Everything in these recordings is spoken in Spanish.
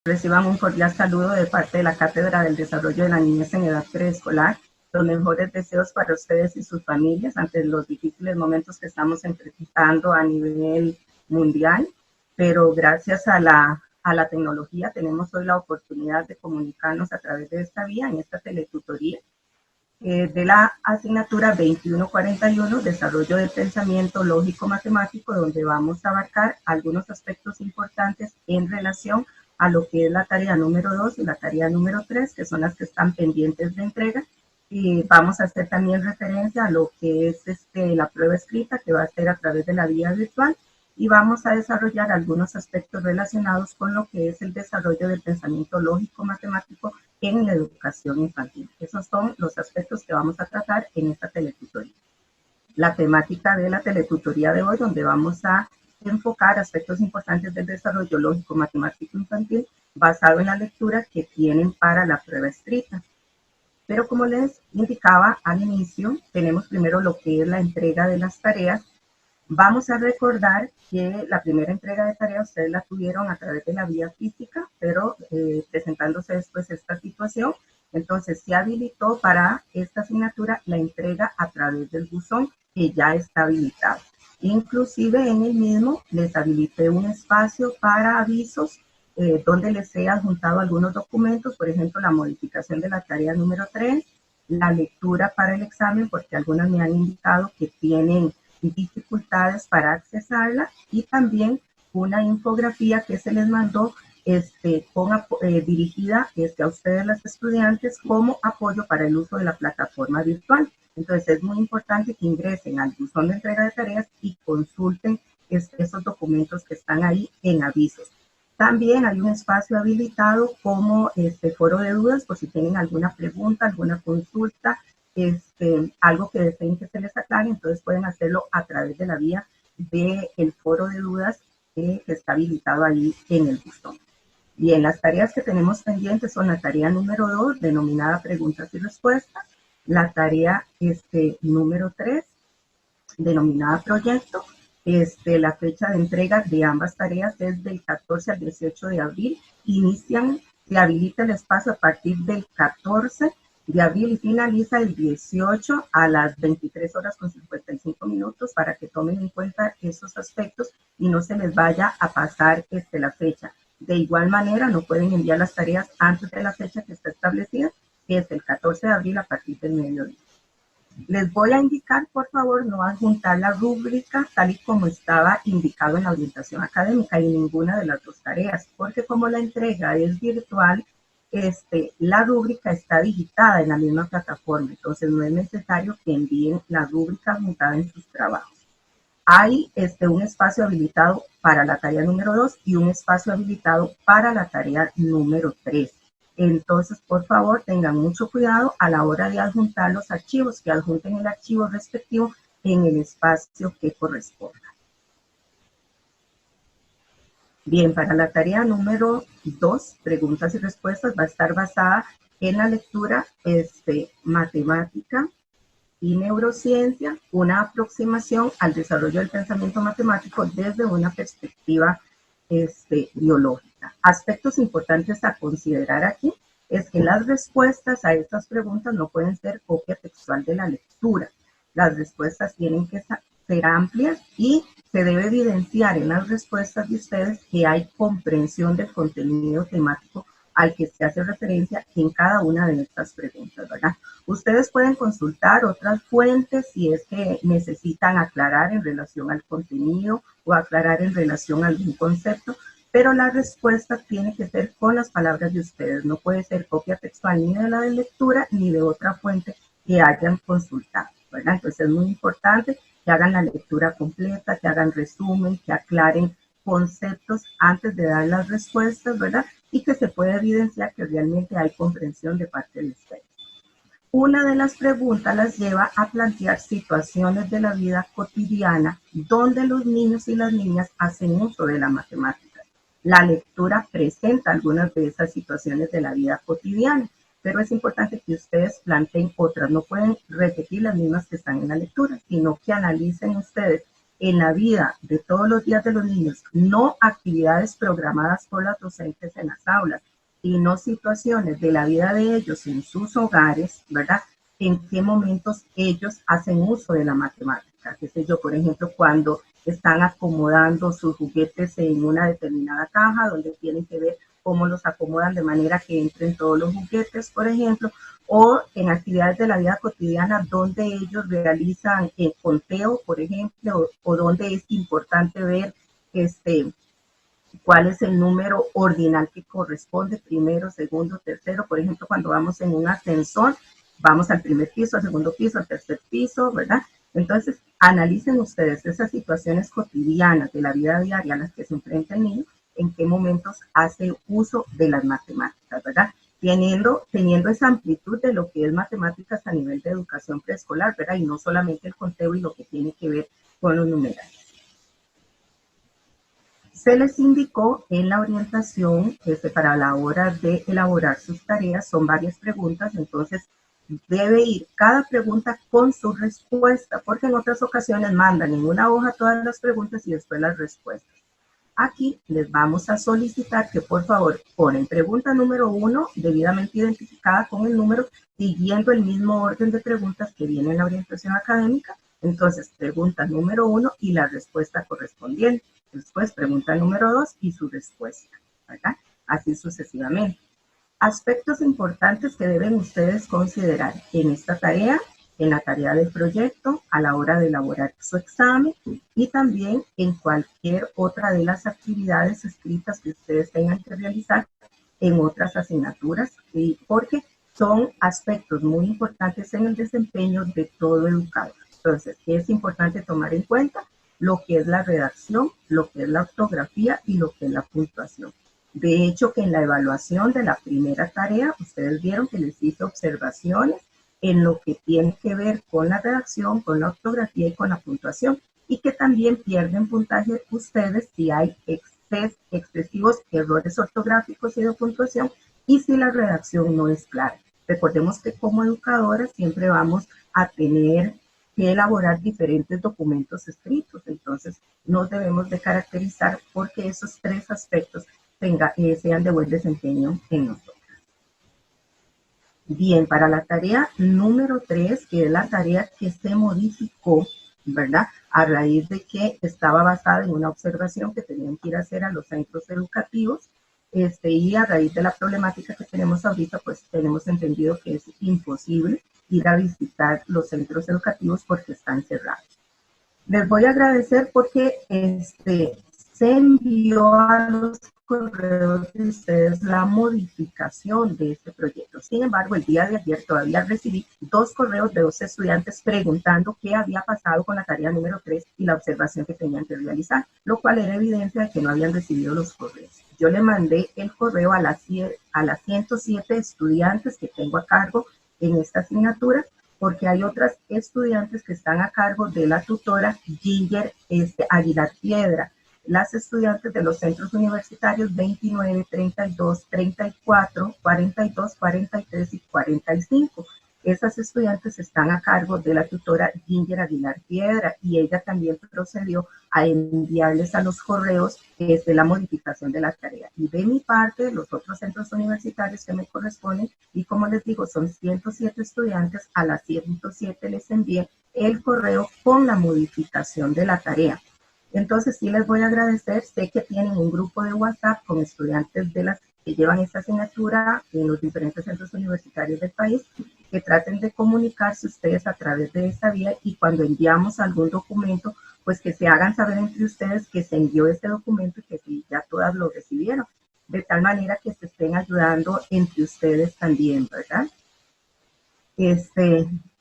Reciban un cordial saludo de parte de la Cátedra del Desarrollo de la Niñez en Edad Preescolar. Los mejores deseos para ustedes y sus familias ante los difíciles momentos que estamos enfrentando a nivel mundial. Pero gracias a la tecnología tenemos hoy la oportunidad de comunicarnos a través de esta vía, en esta teletutoría, de la asignatura 2141, Desarrollo del Pensamiento Lógico-Matemático, donde vamos a abarcar algunos aspectos importantes en relación a lo que es la tarea número 2 y la tarea número 3, que son las que están pendientes de entrega. Y vamos a hacer también referencia a lo que es la prueba escrita, que va a ser a través de la vía virtual, y vamos a desarrollar algunos aspectos relacionados con lo que es el desarrollo del pensamiento lógico-matemático en la educación infantil. Esos son los aspectos que vamos a tratar en esta teletutoría. La temática de la teletutoría de hoy, donde vamos a enfocar aspectos importantes del desarrollo lógico-matemático infantil basado en la lectura que tienen para la prueba escrita. Pero como les indicaba al inicio, tenemos primero lo que es la entrega de las tareas. Vamos a recordar que la primera entrega de tareas ustedes la tuvieron a través de la vía física, pero presentándose después esta situación, entonces se habilitó para esta asignatura la entrega a través del buzón que ya está habilitado. Inclusive en el mismo les habilité un espacio para avisos donde les he adjuntado algunos documentos, por ejemplo, la modificación de la tarea número 3, la lectura para el examen, porque algunas me han indicado que tienen dificultades para accesarla, y también una infografía que se les mandó dirigida a ustedes, los estudiantes, como apoyo para el uso de la plataforma virtual. Entonces es muy importante que ingresen al buzón de entrega de tareas y consulten esos documentos que están ahí en avisos. También hay un espacio habilitado como foro de dudas, por si tienen alguna pregunta, alguna consulta, algo que deseen que se les aclare, entonces pueden hacerlo a través de la vía del foro de dudas que está habilitado ahí en el buzón. Bien, las tareas que tenemos pendientes son la tarea número 2, denominada preguntas y respuestas, la tarea número 3, denominada proyecto. La fecha de entrega de ambas tareas es del 14 al 18 de abril. Se habilita el espacio a partir del 14 de abril y finaliza el 18 a las 23 horas con 55 minutos para que tomen en cuenta esos aspectos y no se les vaya a pasar la fecha. De igual manera, no pueden enviar las tareas antes de la fecha que está establecida, que es el 14 de abril a partir del mediodía. Les voy a indicar, por favor, no adjuntar la rúbrica tal y como estaba indicado en la orientación académica y ninguna de las dos tareas, porque como la entrega es virtual, la rúbrica está digitada en la misma plataforma, entonces no es necesario que envíen la rúbrica adjuntada en sus trabajos. Hay un espacio habilitado para la tarea número 2 y un espacio habilitado para la tarea número 3. Entonces, por favor, tengan mucho cuidado a la hora de adjuntar los archivos, que adjunten el archivo respectivo en el espacio que corresponda. Bien, para la tarea número 2, preguntas y respuestas, va a estar basada en la lectura matemática y neurociencia, una aproximación al desarrollo del pensamiento matemático desde una perspectiva biológica. Aspectos importantes a considerar aquí es que las respuestas a estas preguntas no pueden ser copia textual de la lectura. Las respuestas tienen que ser amplias y se debe evidenciar en las respuestas de ustedes que hay comprensión del contenido temático al que se hace referencia en cada una de estas preguntas, ¿verdad? Ustedes pueden consultar otras fuentes si es que necesitan aclarar en relación al contenido o aclarar en relación a algún concepto, pero la respuesta tiene que ser con las palabras de ustedes. No puede ser copia textual ni de la de lectura ni de otra fuente que hayan consultado, ¿verdad? Entonces es muy importante que hagan la lectura completa, que hagan resumen, que aclaren conceptos antes de dar las respuestas, ¿verdad? Y que se pueda evidenciar que realmente hay comprensión de parte de ustedes. Una de las preguntas las lleva a plantear situaciones de la vida cotidiana donde los niños y las niñas hacen uso de la matemática. La lectura presenta algunas de esas situaciones de la vida cotidiana, pero es importante que ustedes planteen otras. No pueden repetir las mismas que están en la lectura, sino que analicen ustedes en la vida de todos los días de los niños, no actividades programadas por las docentes en las aulas, sino situaciones de la vida de ellos en sus hogares, ¿verdad? En qué momentos ellos hacen uso de la matemática. Qué sé yo, por ejemplo, cuando están acomodando sus juguetes en una determinada caja, donde tienen que ver cómo los acomodan de manera que entren todos los juguetes, por ejemplo, o en actividades de la vida cotidiana donde ellos realizan el conteo, por ejemplo, o donde es importante ver cuál es el número ordinal que corresponde, primero, segundo, tercero. Por ejemplo, cuando vamos en un ascensor, vamos al primer piso, al segundo piso, al tercer piso, ¿verdad? Entonces, analicen ustedes esas situaciones cotidianas de la vida diaria a las que se enfrenta el niño, en qué momentos hace uso de las matemáticas, ¿verdad? Teniendo esa amplitud de lo que es matemáticas a nivel de educación preescolar, ¿verdad? Y no solamente el conteo y lo que tiene que ver con los numerales. Se les indicó en la orientación para la hora de elaborar sus tareas, son varias preguntas, entonces debe ir cada pregunta con su respuesta, porque en otras ocasiones mandan en una hoja todas las preguntas y después las respuestas. Aquí les vamos a solicitar que por favor ponen pregunta número 1 debidamente identificada con el número, siguiendo el mismo orden de preguntas que viene en la orientación académica. Entonces, pregunta número 1 y la respuesta correspondiente. Después, pregunta número 2 y su respuesta, ¿verdad? Así sucesivamente. Aspectos importantes que deben ustedes considerar en esta tarea, en la tarea del proyecto, a la hora de elaborar su examen y también en cualquier otra de las actividades escritas que ustedes tengan que realizar en otras asignaturas, porque son aspectos muy importantes en el desempeño de todo educador. Entonces, es importante tomar en cuenta lo que es la redacción, lo que es la ortografía y lo que es la puntuación. De hecho, que en la evaluación de la primera tarea, ustedes vieron que les hice observaciones en lo que tiene que ver con la redacción, con la ortografía y con la puntuación, y que también pierden puntaje ustedes si hay excesivos errores ortográficos y de puntuación y si la redacción no es clara. Recordemos que como educadoras siempre vamos a tener que elaborar diferentes documentos escritos, entonces nos debemos de caracterizar porque esos tres aspectos sean de buen desempeño en nosotros. Bien, para la tarea número 3, que es la tarea que se modificó, ¿verdad? A raíz de que estaba basada en una observación que tenían que ir a hacer a los centros educativos, y a raíz de la problemática que tenemos ahorita, pues tenemos entendido que es imposible ir a visitar los centros educativos porque están cerrados. Les voy a agradecer porque se envió a los correos de ustedes la modificación de este proyecto. Sin embargo, el día de ayer todavía recibí 2 correos de 2 estudiantes preguntando qué había pasado con la tarea número 3 y la observación que tenían que realizar, lo cual era evidencia de que no habían recibido los correos. Yo le mandé el correo a las 107 estudiantes que tengo a cargo en esta asignatura, porque hay otras estudiantes que están a cargo de la tutora Ginger Aguilar Piedra. Las estudiantes de los centros universitarios 29, 32, 34, 42, 43 y 45. Esas estudiantes están a cargo de la tutora Ginger Aguilar Piedra y ella también procedió a enviarles a los correos la modificación de la tarea. Y de mi parte, los otros centros universitarios que me corresponden, y como les digo, son 107 estudiantes, a las 107 les envié el correo con la modificación de la tarea. Entonces sí les voy a agradecer, sé que tienen un grupo de WhatsApp con estudiantes de las que llevan esta asignatura en los diferentes centros universitarios del país, que traten de comunicarse ustedes a través de esta vía y cuando enviamos algún documento, pues que se hagan saber entre ustedes que se envió este documento y que sí, ya todas lo recibieron, de tal manera que se estén ayudando entre ustedes también, ¿verdad?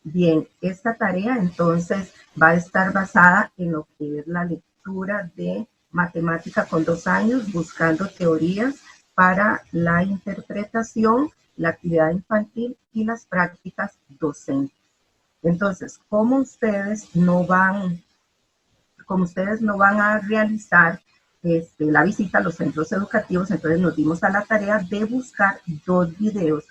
Bien, esta tarea entonces va a estar basada en lo que es la lectura de matemática con 2 años, buscando teorías para la interpretación, la actividad infantil y las prácticas docentes. Entonces, como ustedes no van a realizar la visita a los centros educativos, entonces nos dimos a la tarea de buscar 2 videos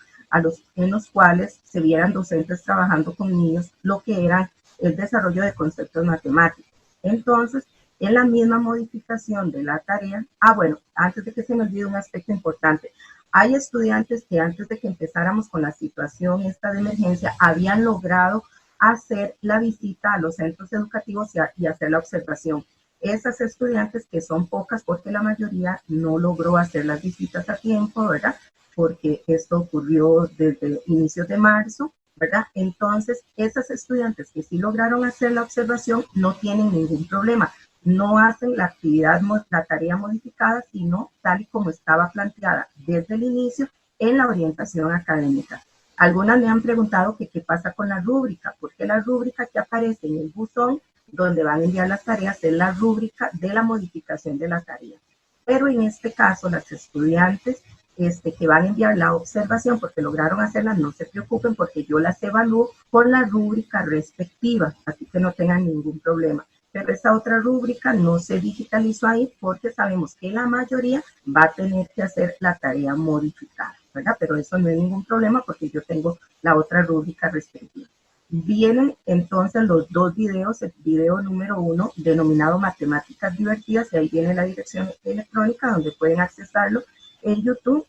en los cuales se vieran docentes trabajando con niños lo que era el desarrollo de conceptos matemáticos. Entonces, en la misma modificación de la tarea, bueno, antes de que se me olvide un aspecto importante, hay estudiantes que antes de que empezáramos con la situación esta de emergencia, habían logrado hacer la visita a los centros educativos y hacer la observación. Esas estudiantes, que son pocas porque la mayoría no logró hacer las visitas a tiempo, ¿verdad? Porque esto ocurrió desde inicios de marzo, ¿verdad? Entonces, esas estudiantes que sí lograron hacer la observación no tienen ningún problema. No hacen la actividad, la tarea modificada, sino tal y como estaba planteada desde el inicio en la orientación académica. Algunas me han preguntado que qué pasa con la rúbrica, porque la rúbrica que aparece en el buzón donde van a enviar las tareas es la rúbrica de la modificación de la tarea. Pero en este caso, las estudiantes que van a enviar la observación porque lograron hacerla, no se preocupen porque yo las evalúo con la rúbrica respectiva, así que no tengan ningún problema. Pero esa otra rúbrica no se digitalizó ahí porque sabemos que la mayoría va a tener que hacer la tarea modificada, ¿verdad? Pero eso no es ningún problema porque yo tengo la otra rúbrica respectiva. Vienen entonces los dos videos, el video número 1 denominado Matemáticas Divertidas, y ahí viene la dirección electrónica donde pueden accesarlo en YouTube.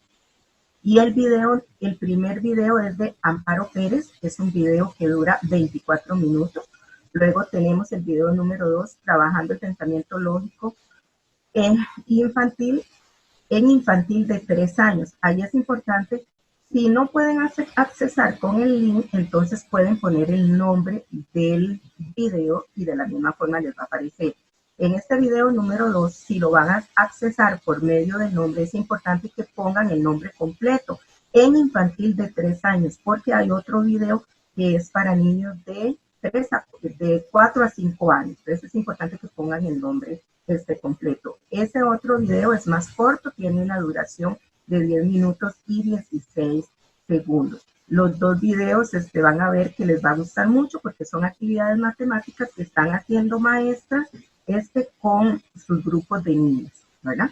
Y el primer video es de Amparo Pérez, es un video que dura 24 minutos. Luego tenemos el video número 2, Trabajando el Pensamiento Lógico en infantil de 3 años. Ahí es importante, si no pueden accesar con el link, entonces pueden poner el nombre del video y de la misma forma les va a aparecer. En este video número 2, si lo van a accesar por medio del nombre, es importante que pongan el nombre completo en infantil de 3 años, porque hay otro video que es para niños de 4 a 5 años. Entonces es importante que pongan el nombre completo. Ese otro video es más corto, tiene una duración de 10 minutos y 16 segundos. Los dos videos van a ver que les va a gustar mucho porque son actividades matemáticas que están haciendo maestras con sus grupos de niños, ¿verdad?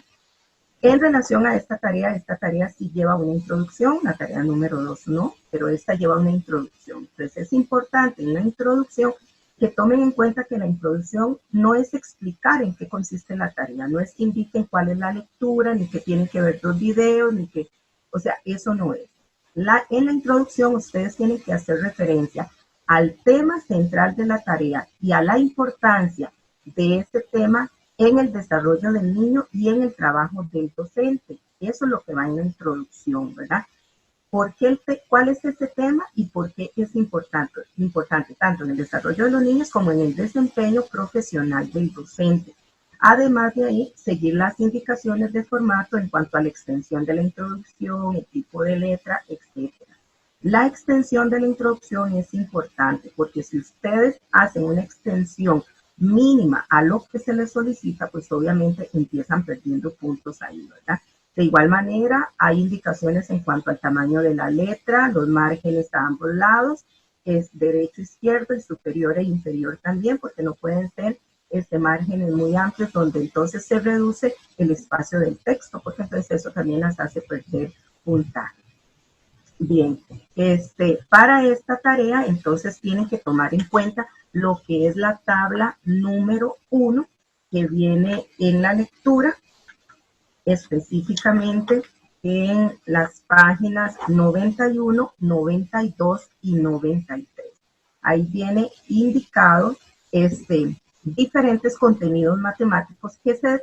En relación a esta tarea sí lleva una introducción, la tarea número 2 no, pero esta lleva una introducción. Entonces es importante en la introducción que tomen en cuenta que la introducción no es explicar en qué consiste la tarea, no es que indiquen cuál es la lectura, ni que tienen que ver 2 videos, ni que, o sea, eso no es. En la introducción ustedes tienen que hacer referencia al tema central de la tarea y a la importancia de este tema en el desarrollo del niño y en el trabajo del docente. Eso es lo que va en la introducción, ¿verdad? ¿Cuál es ese tema y por qué es importante tanto en el desarrollo de los niños como en el desempeño profesional del docente? Además de ahí, seguir las indicaciones de formato en cuanto a la extensión de la introducción, el tipo de letra, etc. La extensión de la introducción es importante porque si ustedes hacen una extensión mínima a lo que se les solicita, pues obviamente empiezan perdiendo puntos ahí, ¿verdad? De igual manera, hay indicaciones en cuanto al tamaño de la letra, los márgenes a ambos lados, es derecho, izquierdo y superior e inferior también, porque no pueden ser márgenes muy amplios donde entonces se reduce el espacio del texto, porque entonces eso también las hace perder puntaje. Bien, para esta tarea entonces tienen que tomar en cuenta lo que es la tabla número 1 que viene en la lectura, específicamente en las páginas 91, 92 y 93. Ahí viene indicado diferentes contenidos matemáticos que se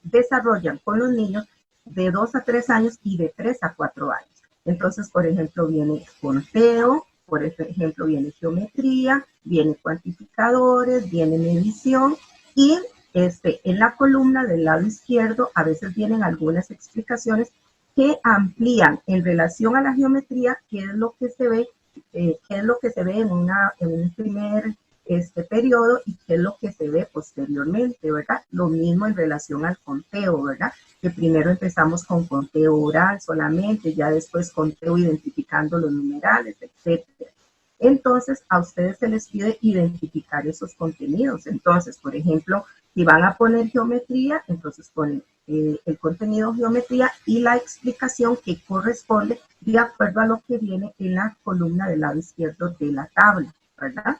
desarrollan con los niños de 2 a 3 años y de 3 a 4 años. Entonces, por ejemplo, viene conteo, por ejemplo, viene geometría, viene cuantificadores, viene medición y en la columna del lado izquierdo a veces vienen algunas explicaciones que amplían en relación a la geometría qué es lo que se ve, en un primer periodo y qué es lo que se ve posteriormente, ¿verdad? Lo mismo en relación al conteo, ¿verdad? Que primero empezamos con conteo oral solamente, ya después conteo identificando los numerales, etcétera. Entonces, a ustedes se les pide identificar esos contenidos. Entonces, por ejemplo, si van a poner geometría, entonces ponen el contenido geometría y la explicación que corresponde de acuerdo a lo que viene en la columna del lado izquierdo de la tabla, ¿verdad?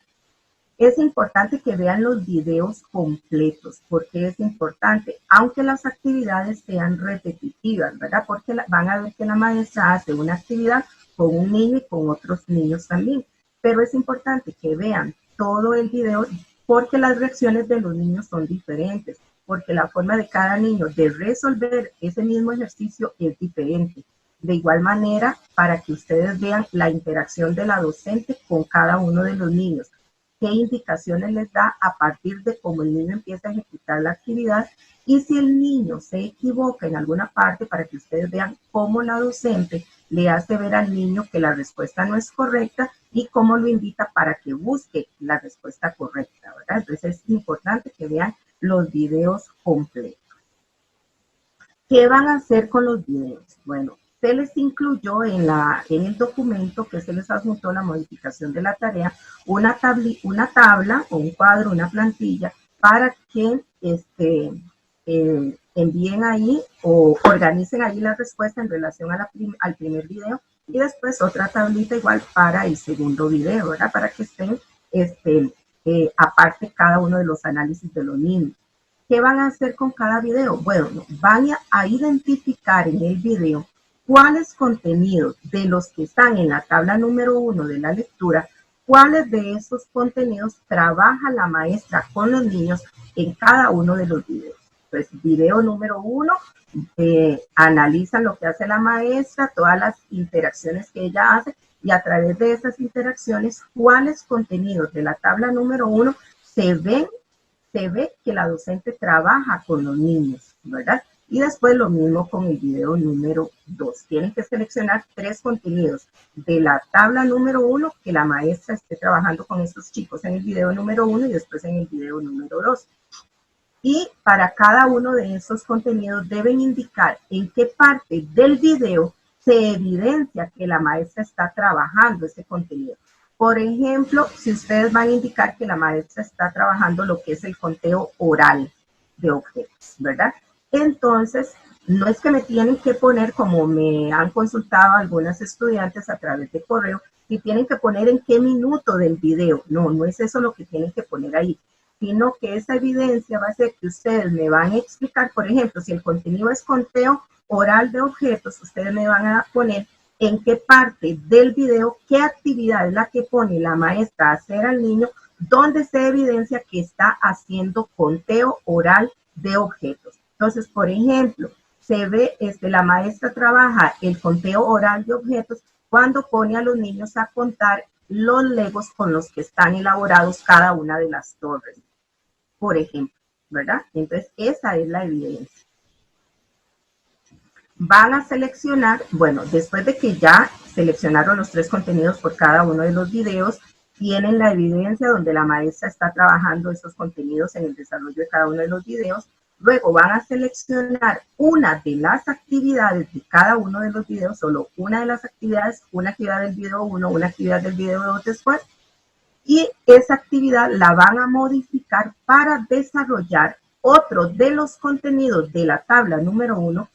Es importante que vean los videos completos. Porque es importante, aunque las actividades sean repetitivas, ¿verdad? Porque van a ver que la maestra hace una actividad con un niño y con otros niños también. Pero es importante que vean todo el video porque las reacciones de los niños son diferentes, porque la forma de cada niño de resolver ese mismo ejercicio es diferente. De igual manera, para que ustedes vean la interacción de la docente con cada uno de los niños, qué indicaciones les da a partir de cómo el niño empieza a ejecutar la actividad y si el niño se equivoca en alguna parte para que ustedes vean cómo la docente le hace ver al niño que la respuesta no es correcta y cómo lo invita para que busque la respuesta correcta, ¿verdad? Entonces es importante que vean los videos completos. ¿Qué van a hacer con los videos? Bueno, se les incluyó en el documento que se les adjuntó la modificación de la tarea, una tabla o un cuadro, una plantilla, para que envíen ahí o organicen ahí la respuesta en relación a al primer video y después otra tablita igual para el segundo video, ¿verdad? Para que estén aparte cada uno de los análisis de los niños. ¿Qué van a hacer con cada video? Bueno, van a identificar en el video cuáles contenidos de los que están en la tabla número 1 de la lectura, cuáles de esos contenidos trabaja la maestra con los niños en cada uno de los videos. Entonces, video número 1, analizan lo que hace la maestra, todas las interacciones que ella hace y a través de esas interacciones, cuáles contenidos de la tabla número 1 se ve que la docente trabaja con los niños, ¿verdad? Y después lo mismo con el video número 2. Tienen que seleccionar 3 contenidos de la tabla número 1 que la maestra esté trabajando con estos chicos en el video número 1 y después en el video número 2. Y para cada uno de esos contenidos deben indicar en qué parte del video se evidencia que la maestra está trabajando ese contenido. Por ejemplo, si ustedes van a indicar que la maestra está trabajando lo que es el conteo oral de objetos, ¿verdad? Entonces, no es que me tienen que poner, como me han consultado algunas estudiantes a través de correo, si tienen que poner en qué minuto del video. No, no es eso lo que tienen que poner ahí, sino que esa evidencia va a ser que ustedes me van a explicar, por ejemplo, si el contenido es conteo oral de objetos, ustedes me van a poner en qué parte del video, qué actividad es la que pone la maestra a hacer al niño, donde se evidencia que está haciendo conteo oral de objetos. Entonces, por ejemplo, se ve, la maestra trabaja el conteo oral de objetos cuando pone a los niños a contar los legos con los que están elaborados cada una de las torres, por ejemplo, ¿verdad? Entonces, esa es la evidencia. Van a seleccionar, bueno, después de que ya seleccionaron los 3 contenidos por cada uno de los videos, tienen la evidencia donde la maestra está trabajando esos contenidos en el desarrollo de cada uno de los videos. Luego van a seleccionar una de las actividades de cada uno de los videos, solo una de las actividades, una actividad del video 1, una actividad del video 2 después, y esa actividad la van a modificar para desarrollar otro de los contenidos de la tabla número 1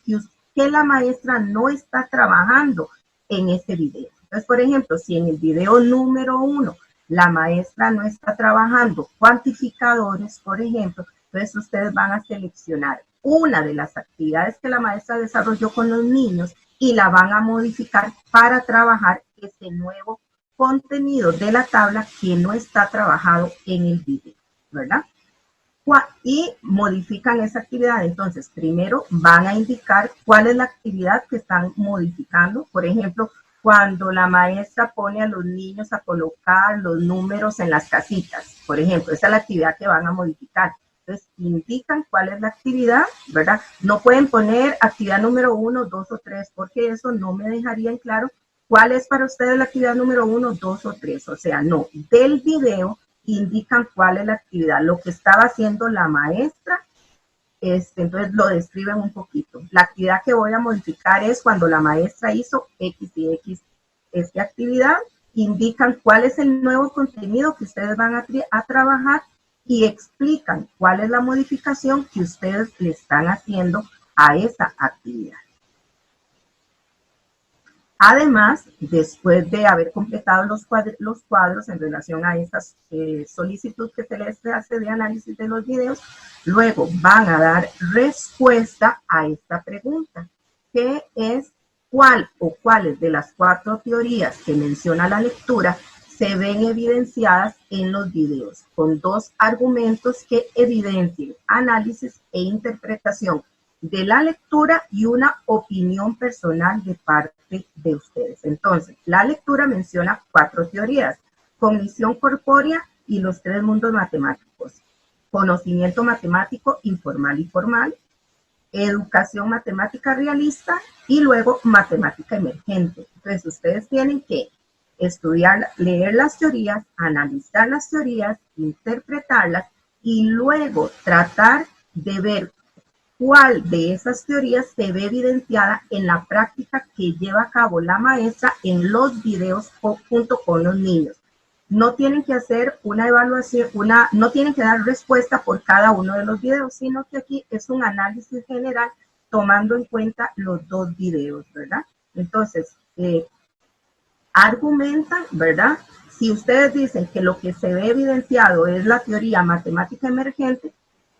que la maestra no está trabajando en ese video. Entonces, por ejemplo, si en el video número 1 la maestra no está trabajando cuantificadores, por ejemplo, entonces ustedes van a seleccionar una de las actividades que la maestra desarrolló con los niños y la van a modificar para trabajar ese nuevo contenido de la tabla que no está trabajado en el video, ¿verdad? Y modifican esa actividad. Entonces, primero van a indicar cuál es la actividad que están modificando. Por ejemplo, cuando la maestra pone a los niños a colocar los números en las casitas, por ejemplo, esa es la actividad que van a modificar. Entonces, indican cuál es la actividad, ¿verdad? No pueden poner actividad número 1, 2 o 3, porque eso no me dejaría en claro cuál es para ustedes la actividad número 1, 2 o 3. O sea, no, del video indican cuál es la actividad, lo que estaba haciendo la maestra, entonces lo describen un poquito. La actividad que voy a modificar es cuando la maestra hizo X y X actividad, indican cuál es el nuevo contenido que ustedes van a trabajar y explican cuál es la modificación que ustedes le están haciendo a esa actividad. Además, después de haber completado los cuadros en relación a esta solicitud que se les hace de análisis de los videos, luego van a dar respuesta a esta pregunta, que es cuál o cuáles de las 4 teorías que menciona la lectura se ven evidenciadas en los videos, con 2 argumentos que evidencien análisis e interpretación de la lectura y una opinión personal de parte de ustedes. Entonces, la lectura menciona 4 teorías: cognición corpórea y los 3 mundos matemáticos, conocimiento matemático informal y formal, educación matemática realista y luego matemática emergente. Entonces, ustedes tienen que estudiar, leer las teorías, analizar las teorías, interpretarlas y luego tratar de ver cuál de esas teorías se ve evidenciada en la práctica que lleva a cabo la maestra en los videos junto con los niños. No tienen que hacer una evaluación, no tienen que dar respuesta por cada uno de los videos, sino que aquí es un análisis general tomando en cuenta los 2 videos, ¿verdad? Entonces, argumentan, ¿verdad? Si ustedes dicen que lo que se ve evidenciado es la teoría matemática emergente,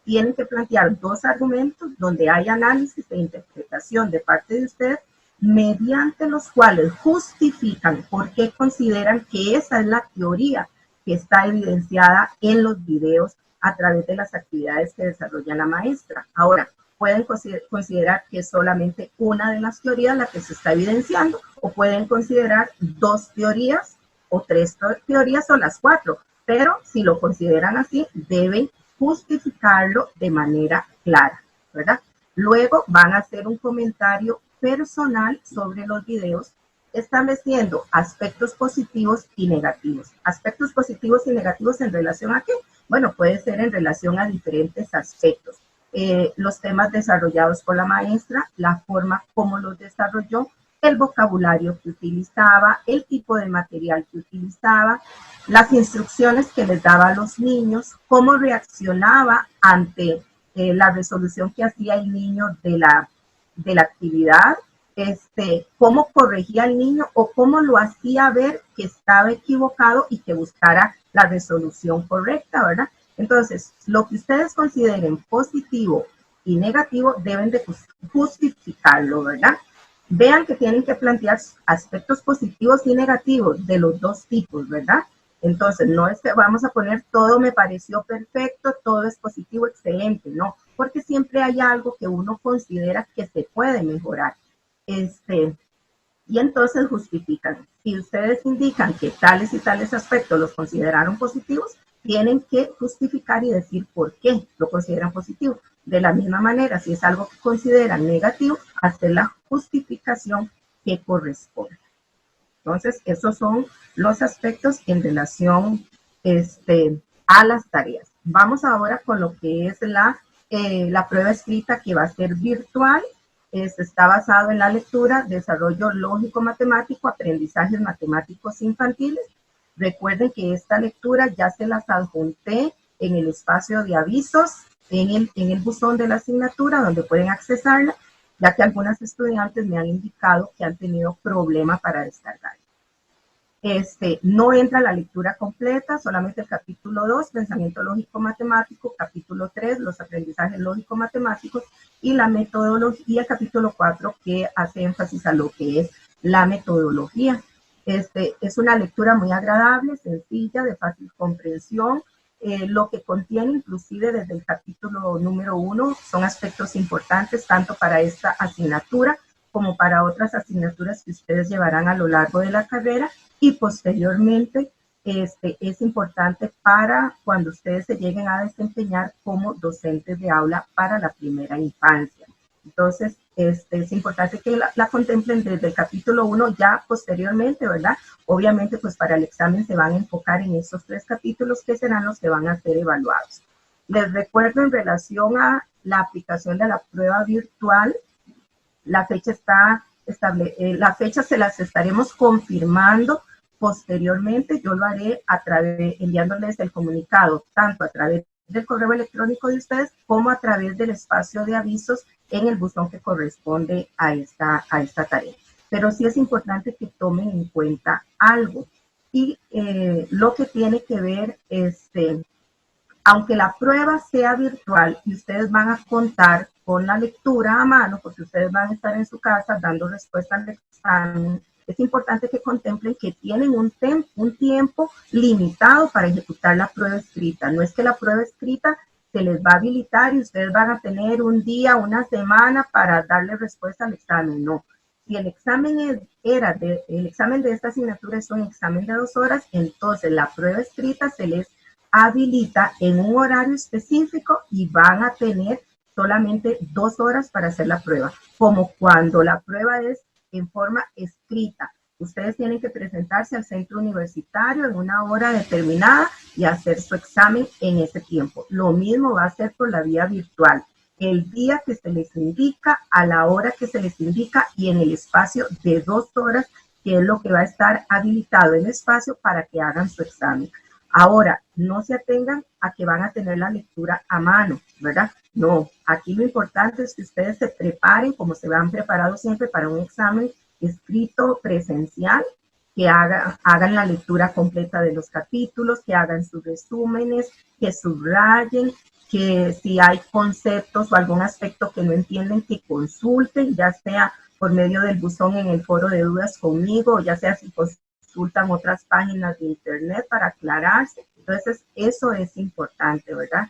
tienen que plantear 2 argumentos donde hay análisis e interpretación de parte de ustedes, mediante los cuales justifican por qué consideran que esa es la teoría que está evidenciada en los videos a través de las actividades que desarrolla la maestra. Ahora, pueden considerar que es solamente una de las teorías la que se está evidenciando, o pueden considerar 2 teorías o 3 teorías o las 4, pero si lo consideran así, deben justificarlo de manera clara, ¿verdad? Luego van a hacer un comentario personal sobre los videos, estableciendo aspectos positivos y negativos. Aspectos positivos y negativos en relación a qué? Bueno, puede ser en relación a diferentes aspectos. Los temas desarrollados por la maestra, la forma como los desarrolló, el vocabulario que utilizaba, el tipo de material que utilizaba, las instrucciones que les daba a los niños, cómo reaccionaba ante la resolución que hacía el niño de la actividad, cómo corregía al niño o cómo lo hacía ver que estaba equivocado y que buscara la resolución correcta, ¿verdad? Entonces, lo que ustedes consideren positivo y negativo deben de justificarlo, ¿verdad? Vean que tienen que plantear aspectos positivos y negativos de los 2 tipos, ¿verdad? Entonces, no es que vamos a poner todo me pareció perfecto, todo es positivo, excelente, no, porque siempre hay algo que uno considera que se puede mejorar. Y entonces justifican. Si ustedes indican que tales y tales aspectos los consideraron positivos, tienen que justificar y decir por qué lo consideran positivo. De la misma manera, si es algo que consideran negativo, hacer la justificación que corresponde. Entonces, esos son los aspectos en relación a las tareas. Vamos ahora con lo que es la prueba escrita, que va a ser virtual. Está basado en la lectura, desarrollo lógico-matemático, aprendizajes matemáticos infantiles. Recuerden que esta lectura ya se las adjunté en el espacio de avisos, en el buzón de la asignatura, donde pueden accesarla, ya que algunas estudiantes me han indicado que han tenido problemas para descargar. No entra la lectura completa, solamente el capítulo 2, pensamiento lógico matemático, capítulo 3, los aprendizajes lógico matemáticos, y la metodología, el capítulo 4, que hace énfasis a lo que es la metodología. Es una lectura muy agradable, sencilla, de fácil comprensión. Lo que contiene, inclusive desde el capítulo número 1, son aspectos importantes tanto para esta asignatura como para otras asignaturas que ustedes llevarán a lo largo de la carrera, y posteriormente es importante para cuando ustedes se lleguen a desempeñar como docentes de aula para la primera infancia. Entonces, es importante que la contemplen desde el capítulo 1, ya posteriormente, ¿verdad? Obviamente, pues para el examen se van a enfocar en estos 3 capítulos que serán los que van a ser evaluados. Les recuerdo en relación a la aplicación de la prueba virtual, la fecha se las estaremos confirmando posteriormente. Yo lo haré enviándoles el comunicado, tanto a través del correo electrónico de ustedes como a través del espacio de avisos en el buzón que corresponde a esta tarea. pero sí es importante que tomen en cuenta algo. Y lo que tiene que ver, aunque la prueba sea virtual y ustedes van a contar con la lectura a mano, porque ustedes van a estar en su casa dando respuesta al examen, es importante que contemplen que tienen un tiempo limitado para ejecutar la prueba escrita. No es que la prueba escrita se les va a habilitar y ustedes van a tener un día, una semana para darle respuesta al examen. No. Si el examen el examen de esta asignatura es un examen de 2 horas, entonces la prueba escrita se les habilita en un horario específico y van a tener solamente 2 horas para hacer la prueba, como cuando la prueba es en forma escrita. Ustedes tienen que presentarse al centro universitario en una hora determinada y hacer su examen en ese tiempo. Lo mismo va a ser por la vía virtual. El día que se les indica, a la hora que se les indica y en el espacio de 2 horas, que es lo que va a estar habilitado el espacio para que hagan su examen. Ahora, no se atengan a que van a tener la lectura a mano, ¿verdad? No, aquí lo importante es que ustedes se preparen como se han preparado siempre para un examen escrito presencial, que hagan la lectura completa de los capítulos, que hagan sus resúmenes, que subrayen, que si hay conceptos o algún aspecto que no entienden, que consulten, ya sea por medio del buzón en el foro de dudas conmigo, ya sea si consultan otras páginas de internet para aclararse. Entonces, eso es importante, ¿verdad?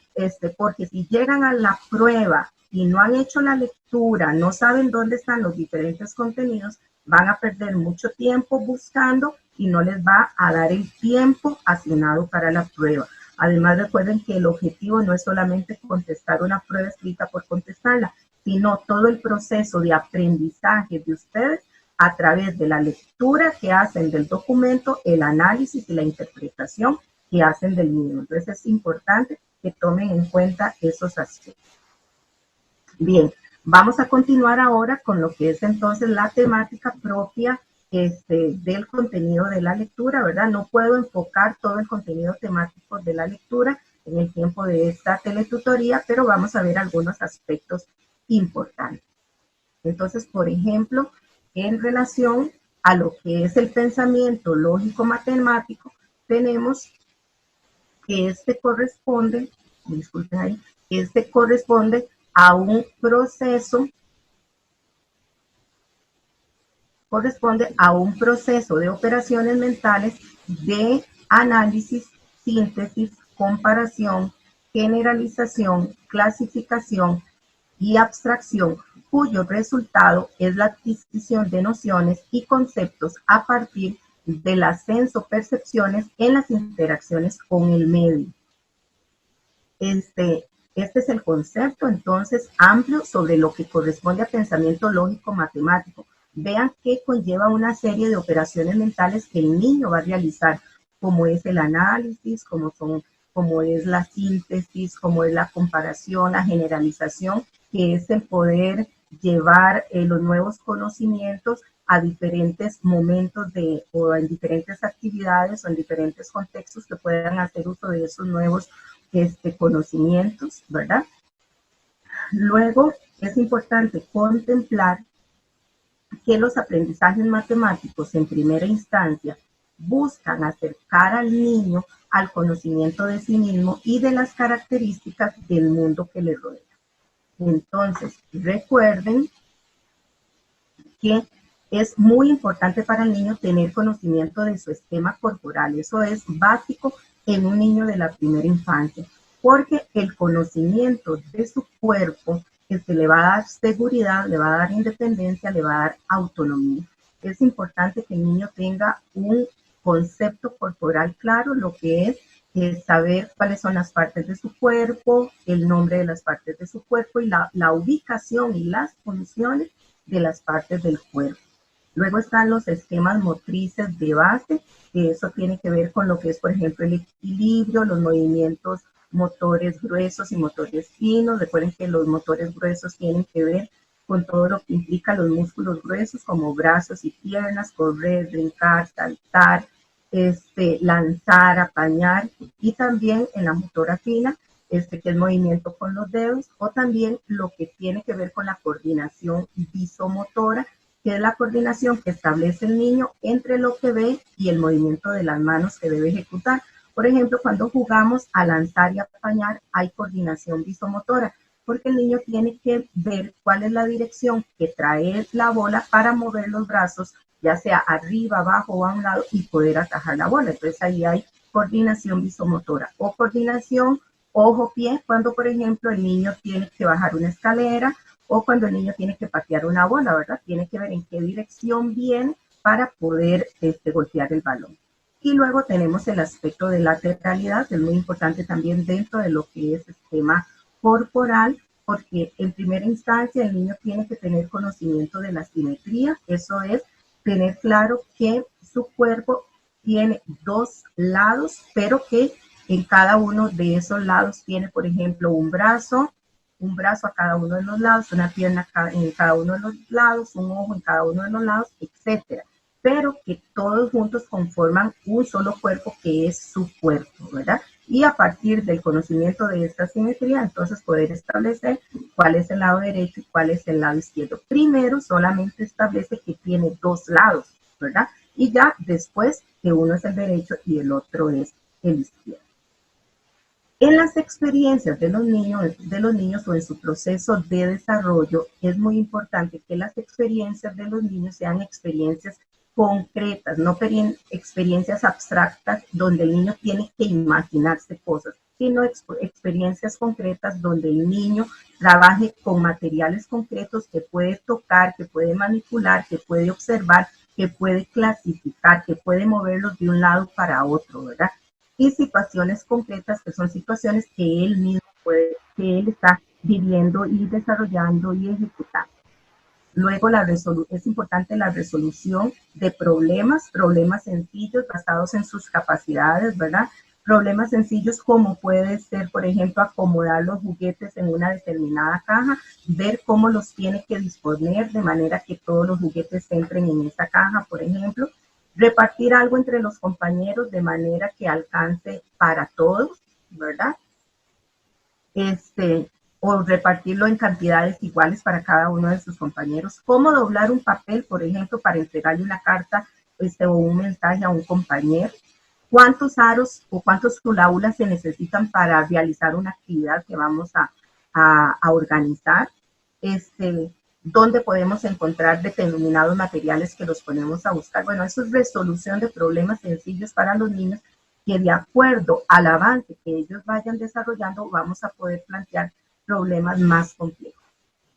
Porque si llegan a la prueba y no han hecho la lectura, no saben dónde están los diferentes contenidos, van a perder mucho tiempo buscando y no les va a dar el tiempo asignado para la prueba. Además, recuerden que el objetivo no es solamente contestar una prueba escrita por contestarla, sino todo el proceso de aprendizaje de ustedes a través de la lectura que hacen del documento, el análisis y la interpretación que hacen del mismo. Entonces es importante que tomen en cuenta esos aspectos. Bien, vamos a continuar ahora con lo que es entonces la temática propia del contenido de la lectura, ¿verdad? No puedo enfocar todo el contenido temático de la lectura en el tiempo de esta teletutoría, pero vamos a ver algunos aspectos importantes. Entonces, por ejemplo, en relación a lo que es el pensamiento lógico-matemático, tenemos que corresponde a un proceso de operaciones mentales de análisis, síntesis, comparación, generalización, clasificación y abstracción, cuyo resultado es la adquisición de nociones y conceptos a partir de las sensopercepciones en las interacciones con el medio. Este es el concepto entonces amplio sobre lo que corresponde a pensamiento lógico matemático. Vean que conlleva una serie de operaciones mentales que el niño va a realizar, como es el análisis, como es la síntesis, como es la comparación, la generalización, que es el poder llevar los nuevos conocimientos a diferentes momentos o en diferentes actividades o en diferentes contextos que puedan hacer uso de esos nuevos conocimientos, ¿verdad? Luego, es importante contemplar que los aprendizajes matemáticos en primera instancia buscan acercar al niño al conocimiento de sí mismo y de las características del mundo que le rodea. Entonces, recuerden que es muy importante para el niño tener conocimiento de su esquema corporal. Eso es básico en un niño de la primera infancia, porque el conocimiento de su cuerpo le va a dar seguridad, le va a dar independencia, le va a dar autonomía. Es importante que el niño tenga un concepto corporal claro, lo que es saber cuáles son las partes de su cuerpo, el nombre de las partes de su cuerpo y la ubicación y las funciones de las partes del cuerpo. Luego están los esquemas motrices de base, que eso tiene que ver con lo que es, por ejemplo, el equilibrio, los movimientos motores gruesos y motores finos. Recuerden que los motores gruesos tienen que ver con todo lo que implica los músculos gruesos, como brazos y piernas, correr, brincar, saltar, lanzar, apañar, y también en la motora fina, que es movimiento con los dedos, o también lo que tiene que ver con la coordinación visomotora, que es la coordinación que establece el niño entre lo que ve y el movimiento de las manos que debe ejecutar. Por ejemplo, cuando jugamos a lanzar y a apañar, hay coordinación visomotora, porque el niño tiene que ver cuál es la dirección que trae la bola para mover los brazos, ya sea arriba, abajo o a un lado, y poder atajar la bola. Entonces ahí hay coordinación visomotora o coordinación ojo-pie, cuando por ejemplo el niño tiene que bajar una escalera o cuando el niño tiene que patear una bola, ¿verdad? Tiene que ver en qué dirección viene para poder golpear el balón. Y luego tenemos el aspecto de lateralidad, que es muy importante también dentro de lo que es esquema corporal, porque en primera instancia el niño tiene que tener conocimiento de la simetría, eso es tener claro que su cuerpo tiene dos lados, pero que en cada uno de esos lados tiene, por ejemplo, un brazo a cada uno de los lados, una pierna en cada uno de los lados, un ojo en cada uno de los lados, etcétera. Pero que todos juntos conforman un solo cuerpo que es su cuerpo, ¿verdad? Y a partir del conocimiento de esta simetría, entonces poder establecer cuál es el lado derecho y cuál es el lado izquierdo. Primero solamente establece que tiene dos lados, ¿verdad? Y ya después que uno es el derecho y el otro es el izquierdo. En las experiencias de los niños o en su proceso de desarrollo, es muy importante que las experiencias de los niños sean experiencias concretas, no experiencias abstractas donde el niño tiene que imaginarse cosas, sino experiencias concretas donde el niño trabaje con materiales concretos que puede tocar, que puede manipular, que puede observar, que puede clasificar, que puede moverlos de un lado para otro, ¿verdad? Y situaciones concretas que son situaciones que él mismo que él está viviendo y desarrollando y ejecutando. Luego es importante la resolución de problemas sencillos basados en sus capacidades, ¿verdad? Problemas sencillos como puede ser, por ejemplo, acomodar los juguetes en una determinada caja, ver cómo los tiene que disponer de manera que todos los juguetes entren en esa caja, por ejemplo. Repartir algo entre los compañeros de manera que alcance para todos, ¿verdad? O repartirlo en cantidades iguales para cada uno de sus compañeros. Cómo doblar un papel, por ejemplo, para entregarle una carta o un mensaje a un compañero. Cuántos aros o cuántos aulas se necesitan para realizar una actividad que vamos a organizar. Dónde podemos encontrar determinados materiales que los ponemos a buscar. Bueno, eso es resolución de problemas sencillos para los niños que de acuerdo al avance que ellos vayan desarrollando vamos a poder plantear problemas más complejos.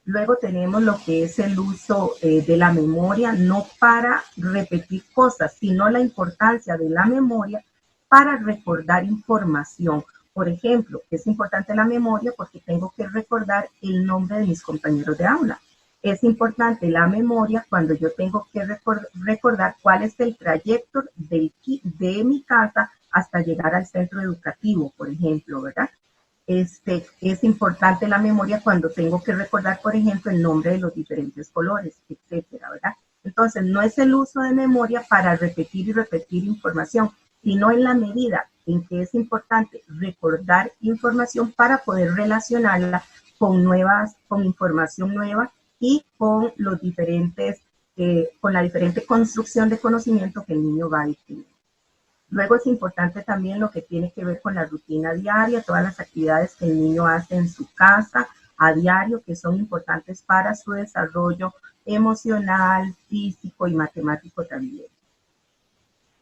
Luego tenemos lo que es el uso de la memoria, no para repetir cosas, sino la importancia de la memoria para recordar información. Por ejemplo, es importante la memoria porque tengo que recordar el nombre de mis compañeros de aula. Es importante la memoria cuando yo tengo que recordar cuál es el trayecto de mi casa hasta llegar al centro educativo, por ejemplo, ¿verdad? Es importante la memoria cuando tengo que recordar, por ejemplo, el nombre de los diferentes colores, etcétera, ¿verdad? Entonces, no es el uso de memoria para repetir y repetir información, sino en la medida en que es importante recordar información para poder relacionarla con información nueva y con los diferentes, con la diferente construcción de conocimiento que el niño va a adquirir. Luego es importante también lo que tiene que ver con la rutina diaria, todas las actividades que el niño hace en su casa a diario, que son importantes para su desarrollo emocional, físico y matemático también.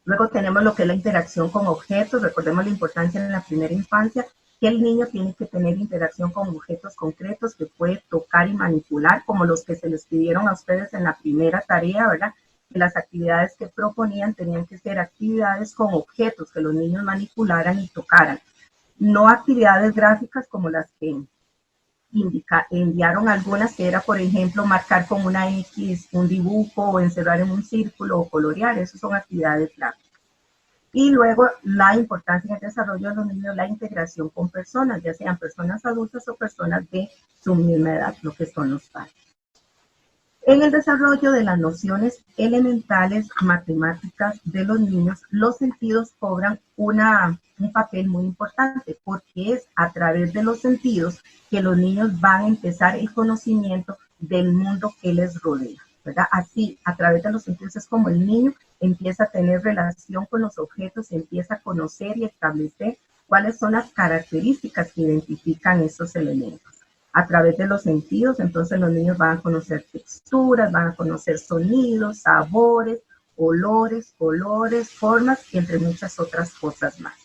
Luego tenemos lo que es la interacción con objetos. Recordemos la importancia en la primera infancia, que el niño tiene que tener interacción con objetos concretos que puede tocar y manipular, como los que se les pidieron a ustedes en la primera tarea, ¿verdad? Que las actividades que proponían tenían que ser actividades con objetos que los niños manipularan y tocaran. No actividades gráficas como las que enviaron algunas, que era, por ejemplo, marcar con una X un dibujo o encerrar en un círculo o colorear. Esas son actividades gráficas. Y luego la importancia en el desarrollo de los niños, la integración con personas, ya sean personas adultas o personas de su misma edad, lo que son los padres. En el desarrollo de las nociones elementales matemáticas de los niños, los sentidos cobran un papel muy importante porque es a través de los sentidos que los niños van a empezar el conocimiento del mundo que les rodea. ¿verdad? Así, a través de los sentidos es como el niño empieza a tener relación con los objetos, empieza a conocer y establecer cuáles son las características que identifican esos elementos. A través de los sentidos, entonces los niños van a conocer texturas, van a conocer sonidos, sabores, olores, colores, formas, entre muchas otras cosas más.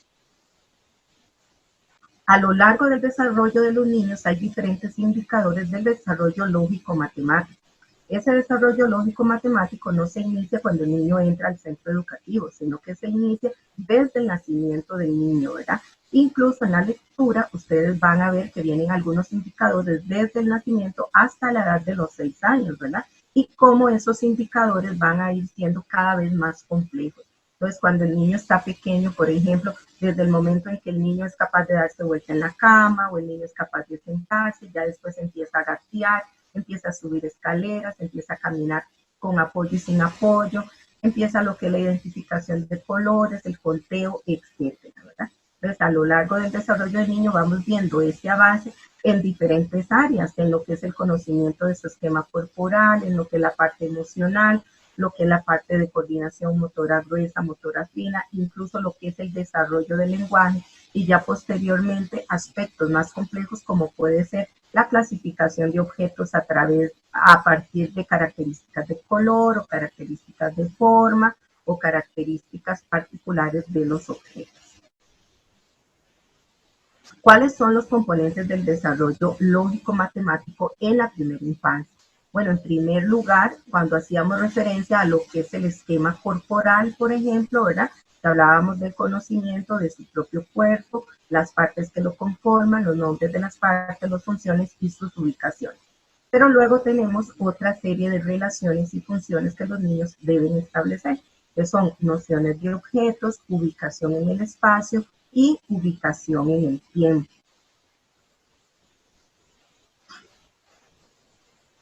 A lo largo del desarrollo de los niños hay diferentes indicadores del desarrollo lógico-matemático. Ese desarrollo lógico-matemático no se inicia cuando el niño entra al centro educativo, sino que se inicia desde el nacimiento del niño, ¿verdad? Incluso en la lectura, ustedes van a ver que vienen algunos indicadores desde el nacimiento hasta la edad de los 6 años, ¿verdad? Y cómo esos indicadores van a ir siendo cada vez más complejos. Entonces, cuando el niño está pequeño, por ejemplo, desde el momento en que el niño es capaz de darse vuelta en la cama o el niño es capaz de sentarse, ya después empieza a gatear, empieza a subir escaleras, empieza a caminar con apoyo y sin apoyo, empieza lo que es la identificación de colores, el conteo, etcétera, ¿verdad? Entonces, a lo largo del desarrollo del niño vamos viendo ese avance en diferentes áreas, en lo que es el conocimiento de su esquema corporal, en lo que es la parte emocional, lo que es la parte de coordinación motora gruesa, motora fina, incluso lo que es el desarrollo del lenguaje y ya posteriormente aspectos más complejos como puede ser la clasificación de objetos a partir de características de color o características de forma o características particulares de los objetos. ¿Cuáles son los componentes del desarrollo lógico-matemático en la primera infancia? Bueno, en primer lugar, cuando hacíamos referencia a lo que es el esquema corporal, por ejemplo, ¿verdad? Que hablábamos del conocimiento de su propio cuerpo, las partes que lo conforman, los nombres de las partes, las funciones y sus ubicaciones. Pero luego tenemos otra serie de relaciones y funciones que los niños deben establecer, que son nociones de objetos, ubicación en el espacio y ubicación en el tiempo.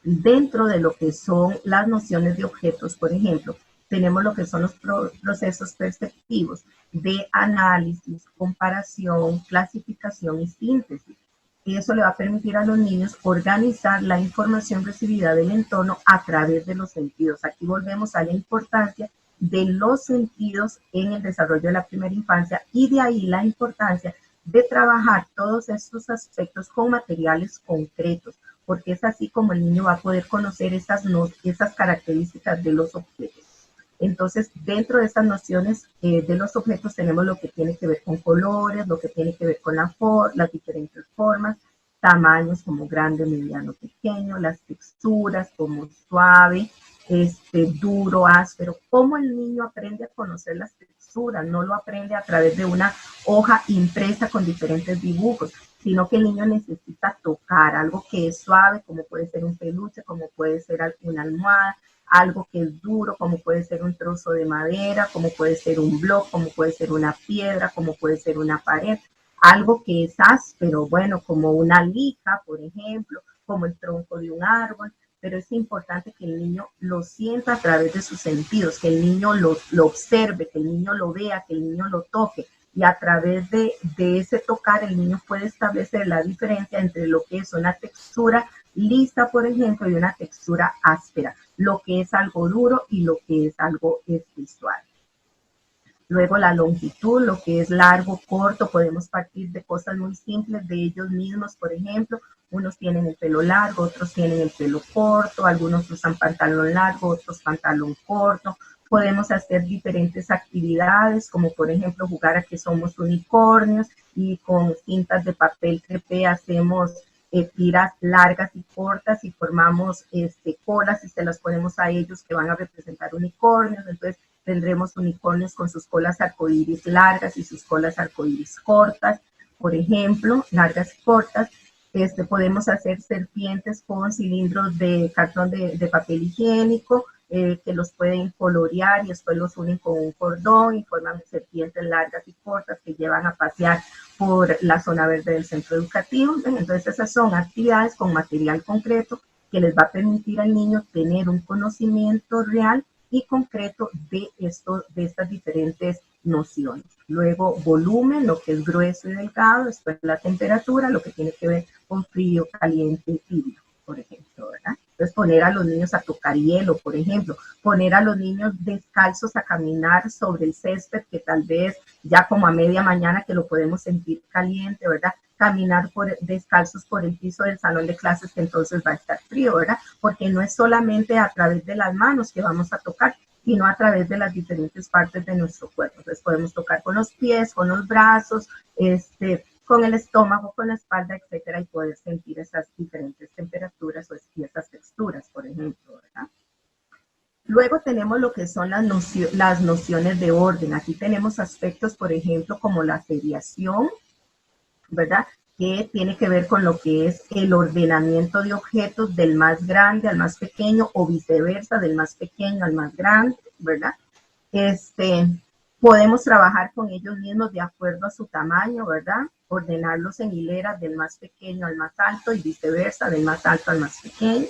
Dentro de lo que son las nociones de objetos, por ejemplo, tenemos lo que son los procesos perceptivos de análisis, comparación, clasificación y síntesis. Y eso le va a permitir a los niños organizar la información recibida del entorno a través de los sentidos. Aquí volvemos a la importancia de los sentidos en el desarrollo de la primera infancia y de ahí la importancia de trabajar todos estos aspectos con materiales concretos, porque es así como el niño va a poder conocer esas características de los objetos. Entonces, dentro de estas nociones de los objetos tenemos lo que tiene que ver con colores, lo que tiene que ver con las diferentes formas, tamaños como grande, mediano, pequeño, las texturas como suave, duro, áspero. ¿Cómo el niño aprende a conocer las texturas? No lo aprende a través de una hoja impresa con diferentes dibujos, sino que el niño necesita tocar algo que es suave, como puede ser un peluche, como puede ser una almohada, algo que es duro, como puede ser un trozo de madera, como puede ser un bloque, como puede ser una piedra, como puede ser una pared, algo que es áspero, bueno, como una lija, por ejemplo, como el tronco de un árbol, pero es importante que el niño lo sienta a través de sus sentidos, que el niño lo observe, que el niño lo vea, que el niño lo toque, y a través de ese tocar el niño puede establecer la diferencia entre lo que es una textura lisa, por ejemplo, y una textura áspera, lo que es algo duro y lo que es algo suave. Luego la longitud, lo que es largo, corto, podemos partir de cosas muy simples de ellos mismos, por ejemplo, unos tienen el pelo largo, otros tienen el pelo corto, algunos usan pantalón largo, otros pantalón corto. Podemos hacer diferentes actividades, como por ejemplo jugar a que somos unicornios y con cintas de papel crepé hacemos tiras largas y cortas y formamos colas y se las ponemos a ellos que van a representar unicornios. Entonces tendremos unicornios con sus colas arcoíris largas y sus colas arcoíris cortas, por ejemplo, largas y cortas. Podemos hacer serpientes con cilindros de cartón de papel higiénico, que los pueden colorear y después los unen con un cordón y forman serpientes largas y cortas que llevan a pasear por la zona verde del centro educativo. Entonces esas son actividades con material concreto que les va a permitir al niño tener un conocimiento real y concreto de estas diferentes nociones. Luego volumen, lo que es grueso y delgado, después la temperatura, lo que tiene que ver con frío, caliente y tibio, por ejemplo, ¿verdad? Entonces, poner a los niños a tocar hielo, por ejemplo, poner a los niños descalzos a caminar sobre el césped, que tal vez ya como a media mañana que lo podemos sentir caliente, ¿verdad? Caminar descalzos por el piso del salón de clases, que entonces va a estar frío, ¿verdad? Porque no es solamente a través de las manos que vamos a tocar, sino a través de las diferentes partes de nuestro cuerpo. Entonces podemos tocar con los pies, con los brazos, con el estómago, con la espalda, etcétera, y poder sentir esas diferentes temperaturas y esas texturas, por ejemplo, ¿verdad? Luego tenemos lo que son las nociones de orden. Aquí tenemos aspectos, por ejemplo, como la seriación, ¿verdad? Que tiene que ver con lo que es el ordenamiento de objetos del más grande al más pequeño o viceversa, del más pequeño al más grande, ¿verdad? Podemos trabajar con ellos mismos de acuerdo a su tamaño, ¿verdad? Ordenarlos en hileras del más pequeño al más alto y viceversa, del más alto al más pequeño.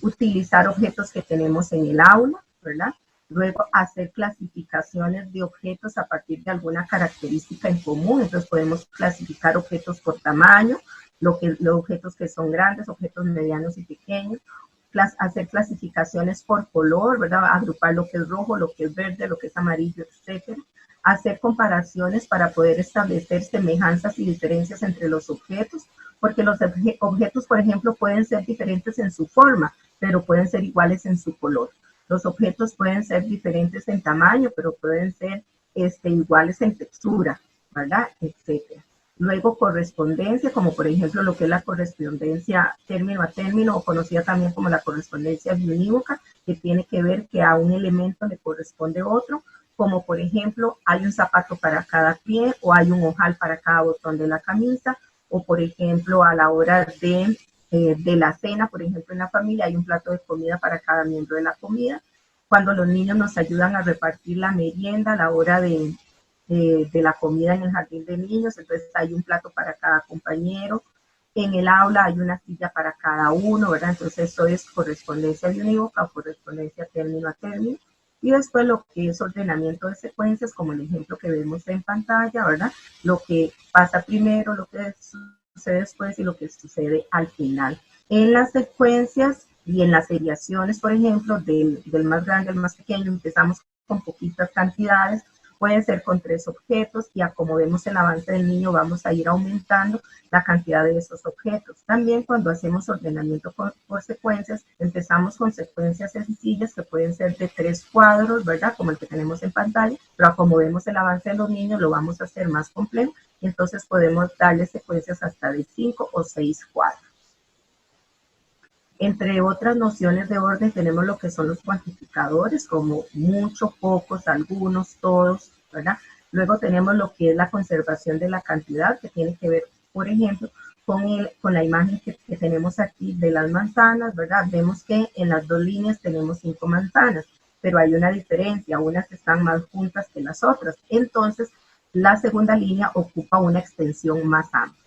Utilizar objetos que tenemos en el aula, ¿verdad? Luego hacer clasificaciones de objetos a partir de alguna característica en común. Entonces podemos clasificar objetos por tamaño, los objetos que son grandes, objetos medianos y pequeños. Hacer clasificaciones por color, ¿verdad? Agrupar lo que es rojo, lo que es verde, lo que es amarillo, etc. Hacer comparaciones para poder establecer semejanzas y diferencias entre los objetos, porque los objetos, por ejemplo, pueden ser diferentes en su forma, pero pueden ser iguales en su color. Los objetos pueden ser diferentes en tamaño, pero pueden ser iguales en textura, ¿verdad? Etcétera. Luego correspondencia, como por ejemplo lo que es la correspondencia término a término, o conocida también como la correspondencia biunívoca, que tiene que ver que a un elemento le corresponde otro, como por ejemplo hay un zapato para cada pie, o hay un ojal para cada botón de la camisa, o por ejemplo a la hora de la cena, por ejemplo en la familia hay un plato de comida para cada miembro de la comida. Cuando los niños nos ayudan a repartir la merienda a la hora de la comida en el jardín de niños, entonces hay un plato para cada compañero, en el aula hay una silla para cada uno, ¿verdad? Entonces eso es correspondencia biunívoca o correspondencia término a término. Y después lo que es ordenamiento de secuencias, como el ejemplo que vemos en pantalla, ¿verdad? Lo que pasa primero, lo que sucede después y lo que sucede al final. En las secuencias y en las seriaciones, por ejemplo, del más grande al más pequeño, empezamos con poquitas cantidades, puede ser con 3 objetos y a como vemos el avance del niño vamos a ir aumentando la cantidad de esos objetos. También cuando hacemos ordenamiento por secuencias, empezamos con secuencias sencillas que pueden ser de 3 cuadros, ¿verdad? Como el que tenemos en pantalla, pero a como vemos el avance de los niños lo vamos a hacer más complejo, y entonces podemos darle secuencias hasta de 5 o 6 cuadros. Entre otras nociones de orden tenemos lo que son los cuantificadores, como mucho, pocos, algunos, todos, ¿verdad? Luego tenemos lo que es la conservación de la cantidad, que tiene que ver, por ejemplo, con la imagen que tenemos aquí de las manzanas, ¿verdad? Vemos que en las 2 líneas tenemos 5 manzanas, pero hay una diferencia, unas están más juntas que las otras. Entonces, la segunda línea ocupa una extensión más amplia.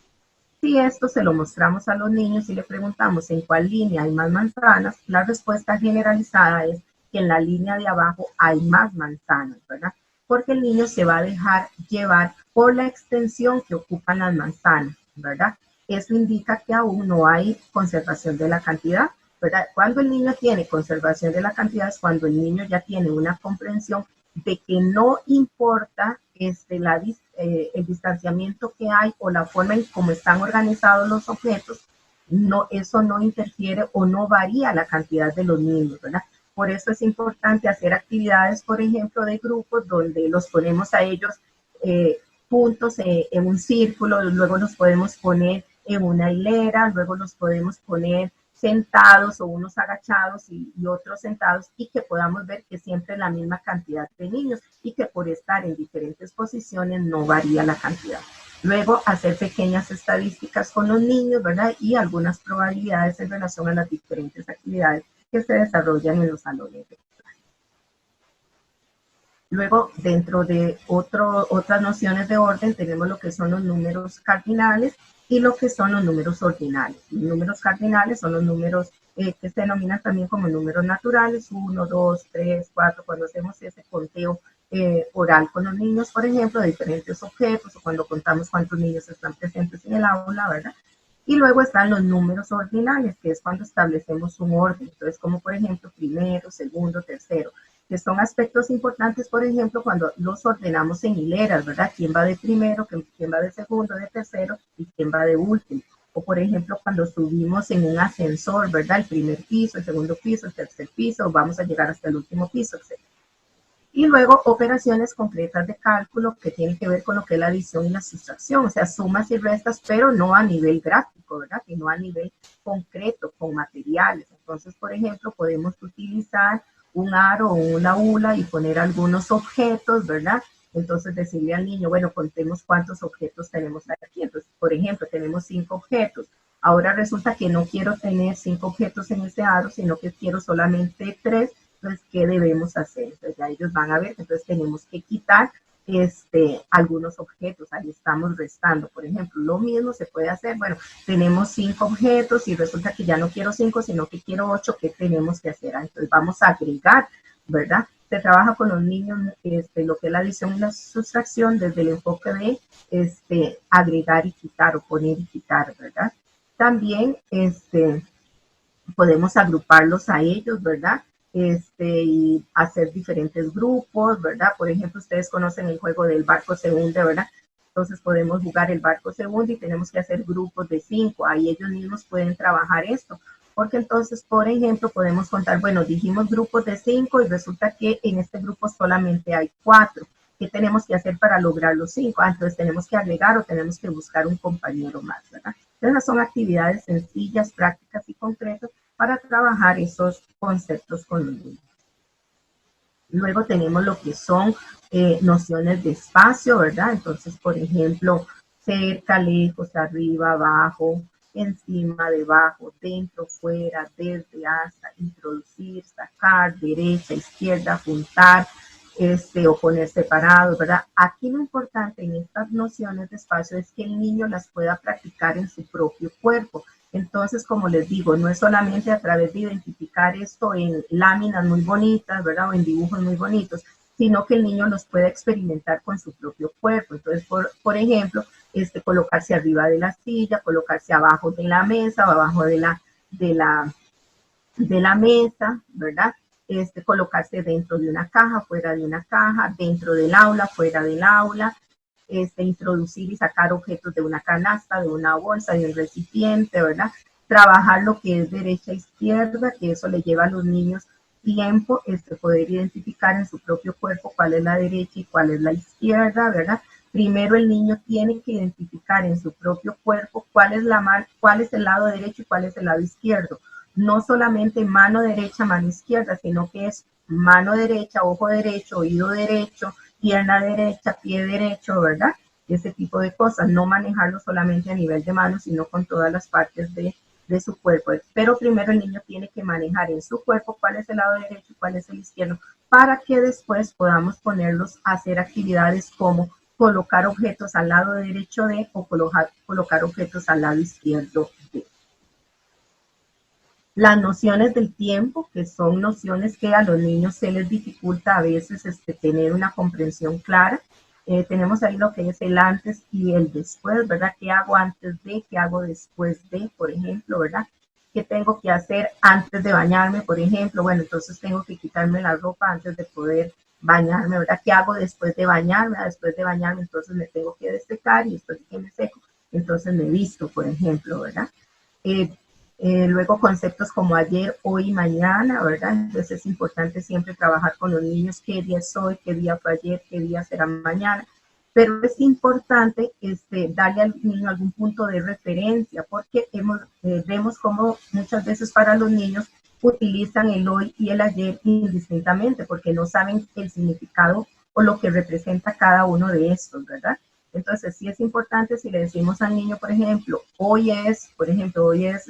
Si esto se lo mostramos a los niños y le preguntamos en cuál línea hay más manzanas, la respuesta generalizada es que en la línea de abajo hay más manzanas, ¿verdad? Porque el niño se va a dejar llevar por la extensión que ocupan las manzanas, ¿verdad? Eso indica que aún no hay conservación de la cantidad, ¿verdad? Cuando el niño tiene conservación de la cantidad es cuando el niño ya tiene una comprensión de que no importa el distanciamiento que hay o la forma en cómo están organizados los objetos, no, eso no interfiere o no varía la cantidad de los niños, ¿verdad? Por eso es importante hacer actividades, por ejemplo, de grupos donde los ponemos a ellos juntos en un círculo, luego los podemos poner en una hilera, luego los podemos poner sentados o unos agachados y otros sentados, y que podamos ver que siempre es la misma cantidad de niños y que por estar en diferentes posiciones no varía la cantidad. Luego hacer pequeñas estadísticas con los niños, ¿verdad? Y algunas probabilidades en relación a las diferentes actividades que se desarrollan en los salones de clase. Luego, dentro de otras nociones de orden, tenemos lo que son los números cardinales y lo que son los números ordinales. Los números cardinales son los números que se denominan también como números naturales, 1, 2, 3, 4, cuando hacemos ese conteo oral con los niños, por ejemplo, de diferentes objetos, o cuando contamos cuántos niños están presentes en el aula, ¿verdad? Y luego están los números ordinales, que es cuando establecemos un orden. Entonces, como por ejemplo, primero, segundo, tercero, que son aspectos importantes, por ejemplo, cuando los ordenamos en hileras, ¿verdad? ¿Quién va de primero, quién va de segundo, de tercero y quién va de último? O por ejemplo, cuando subimos en un ascensor, ¿verdad? El primer piso, el segundo piso, el tercer piso, vamos a llegar hasta el último piso, etc. Y luego operaciones concretas de cálculo que tienen que ver con lo que es la adición y la sustracción, o sea, sumas y restas, pero no a nivel gráfico, ¿verdad? Sino a nivel concreto, con materiales. Entonces, por ejemplo, podemos utilizar un aro o una hula y poner algunos objetos, ¿verdad? Entonces decirle al niño, bueno, contemos cuántos objetos tenemos aquí. Entonces, por ejemplo, tenemos 5 objetos. Ahora resulta que no quiero tener 5 objetos en ese aro, sino que quiero solamente 3. Entonces, ¿qué debemos hacer? Entonces, ya ellos van a ver, entonces tenemos que quitar algunos objetos, ahí estamos restando, por ejemplo, lo mismo se puede hacer, bueno, tenemos 5 objetos y resulta que ya no quiero 5, sino que quiero 8, ¿qué tenemos que hacer? Entonces vamos a agregar, ¿verdad? Se trabaja con los niños lo que es la adición y la sustracción desde el enfoque de agregar y quitar o poner y quitar, ¿verdad? También podemos agruparlos a ellos, ¿verdad? Y hacer diferentes grupos, ¿verdad? Por ejemplo, ustedes conocen el juego del barco se hunde, ¿verdad? Entonces podemos jugar el barco se hunde y tenemos que hacer grupos de 5. Ahí ellos mismos pueden trabajar esto. Porque entonces, por ejemplo, podemos contar, bueno, dijimos grupos de 5 y resulta que en este grupo solamente hay 4. ¿Qué tenemos que hacer para lograr los 5? Entonces tenemos que agregar o tenemos que buscar un compañero más, ¿verdad? Entonces son actividades sencillas, prácticas y concretas para trabajar esos conceptos con los niños. Luego tenemos lo que son nociones de espacio, ¿verdad? Entonces, por ejemplo, cerca, lejos, arriba, abajo, encima, debajo, dentro, fuera, desde, hasta, introducir, sacar, derecha, izquierda, juntar, o poner separados, ¿verdad? Aquí lo importante en estas nociones de espacio es que el niño las pueda practicar en su propio cuerpo. Entonces, como les digo, no es solamente a través de identificar esto en láminas muy bonitas, ¿verdad? O en dibujos muy bonitos, sino que el niño los pueda experimentar con su propio cuerpo. Entonces, por ejemplo, colocarse arriba de la silla, colocarse abajo de la mesa o abajo de la mesa, ¿verdad? Colocarse dentro de una caja, fuera de una caja, dentro del aula, fuera del aula, introducir y sacar objetos de una canasta, de una bolsa, de un recipiente, ¿verdad? Trabajar lo que es derecha e izquierda, que eso le lleva a los niños tiempo, poder identificar en su propio cuerpo cuál es la derecha y cuál es la izquierda, ¿verdad? Primero el niño tiene que identificar en su propio cuerpo cuál es el lado derecho y cuál es el lado izquierdo. No solamente mano derecha, mano izquierda, sino que es mano derecha, ojo derecho, oído derecho, pierna derecha, pie derecho, ¿verdad? Ese tipo de cosas, no manejarlo solamente a nivel de mano, sino con todas las partes de su cuerpo. Pero primero el niño tiene que manejar en su cuerpo cuál es el lado derecho y cuál es el izquierdo, para que después podamos ponerlos a hacer actividades como colocar objetos al lado derecho de o colocar objetos al lado izquierdo de. Las nociones del tiempo, que son nociones que a los niños se les dificulta a veces tener una comprensión clara. Tenemos ahí lo que es el antes y el después, ¿verdad? ¿Qué hago antes de? ¿Qué hago después de? Por ejemplo, ¿verdad? ¿Qué tengo que hacer antes de bañarme? Por ejemplo, bueno, entonces tengo que quitarme la ropa antes de poder bañarme, ¿verdad? ¿Qué hago después de bañarme? Después de bañarme, entonces me tengo que desecar y después de que me seco, entonces me visto, por ejemplo, ¿verdad? Luego conceptos como ayer, hoy, mañana, ¿verdad? Entonces es importante siempre trabajar con los niños qué día es hoy, qué día fue ayer, qué día será mañana. Pero es importante darle al niño algún punto de referencia porque vemos como muchas veces para los niños utilizan el hoy y el ayer indistintamente porque no saben el significado o lo que representa cada uno de estos, ¿verdad? Entonces, sí es importante si le decimos al niño, por ejemplo, hoy es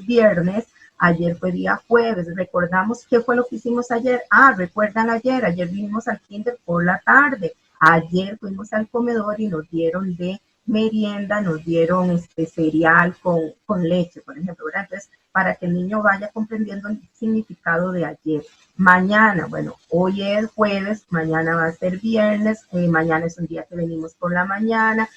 viernes, ayer fue día jueves, recordamos qué fue lo que hicimos ayer. ¿Recuerdan ayer vinimos al kinder por la tarde, ayer fuimos al comedor y nos dieron de merienda, nos dieron cereal con leche, por ejemplo, ¿verdad? Entonces, para que el niño vaya comprendiendo el significado de ayer. Mañana, bueno, hoy es jueves, mañana va a ser viernes, mañana es un día que venimos por la mañana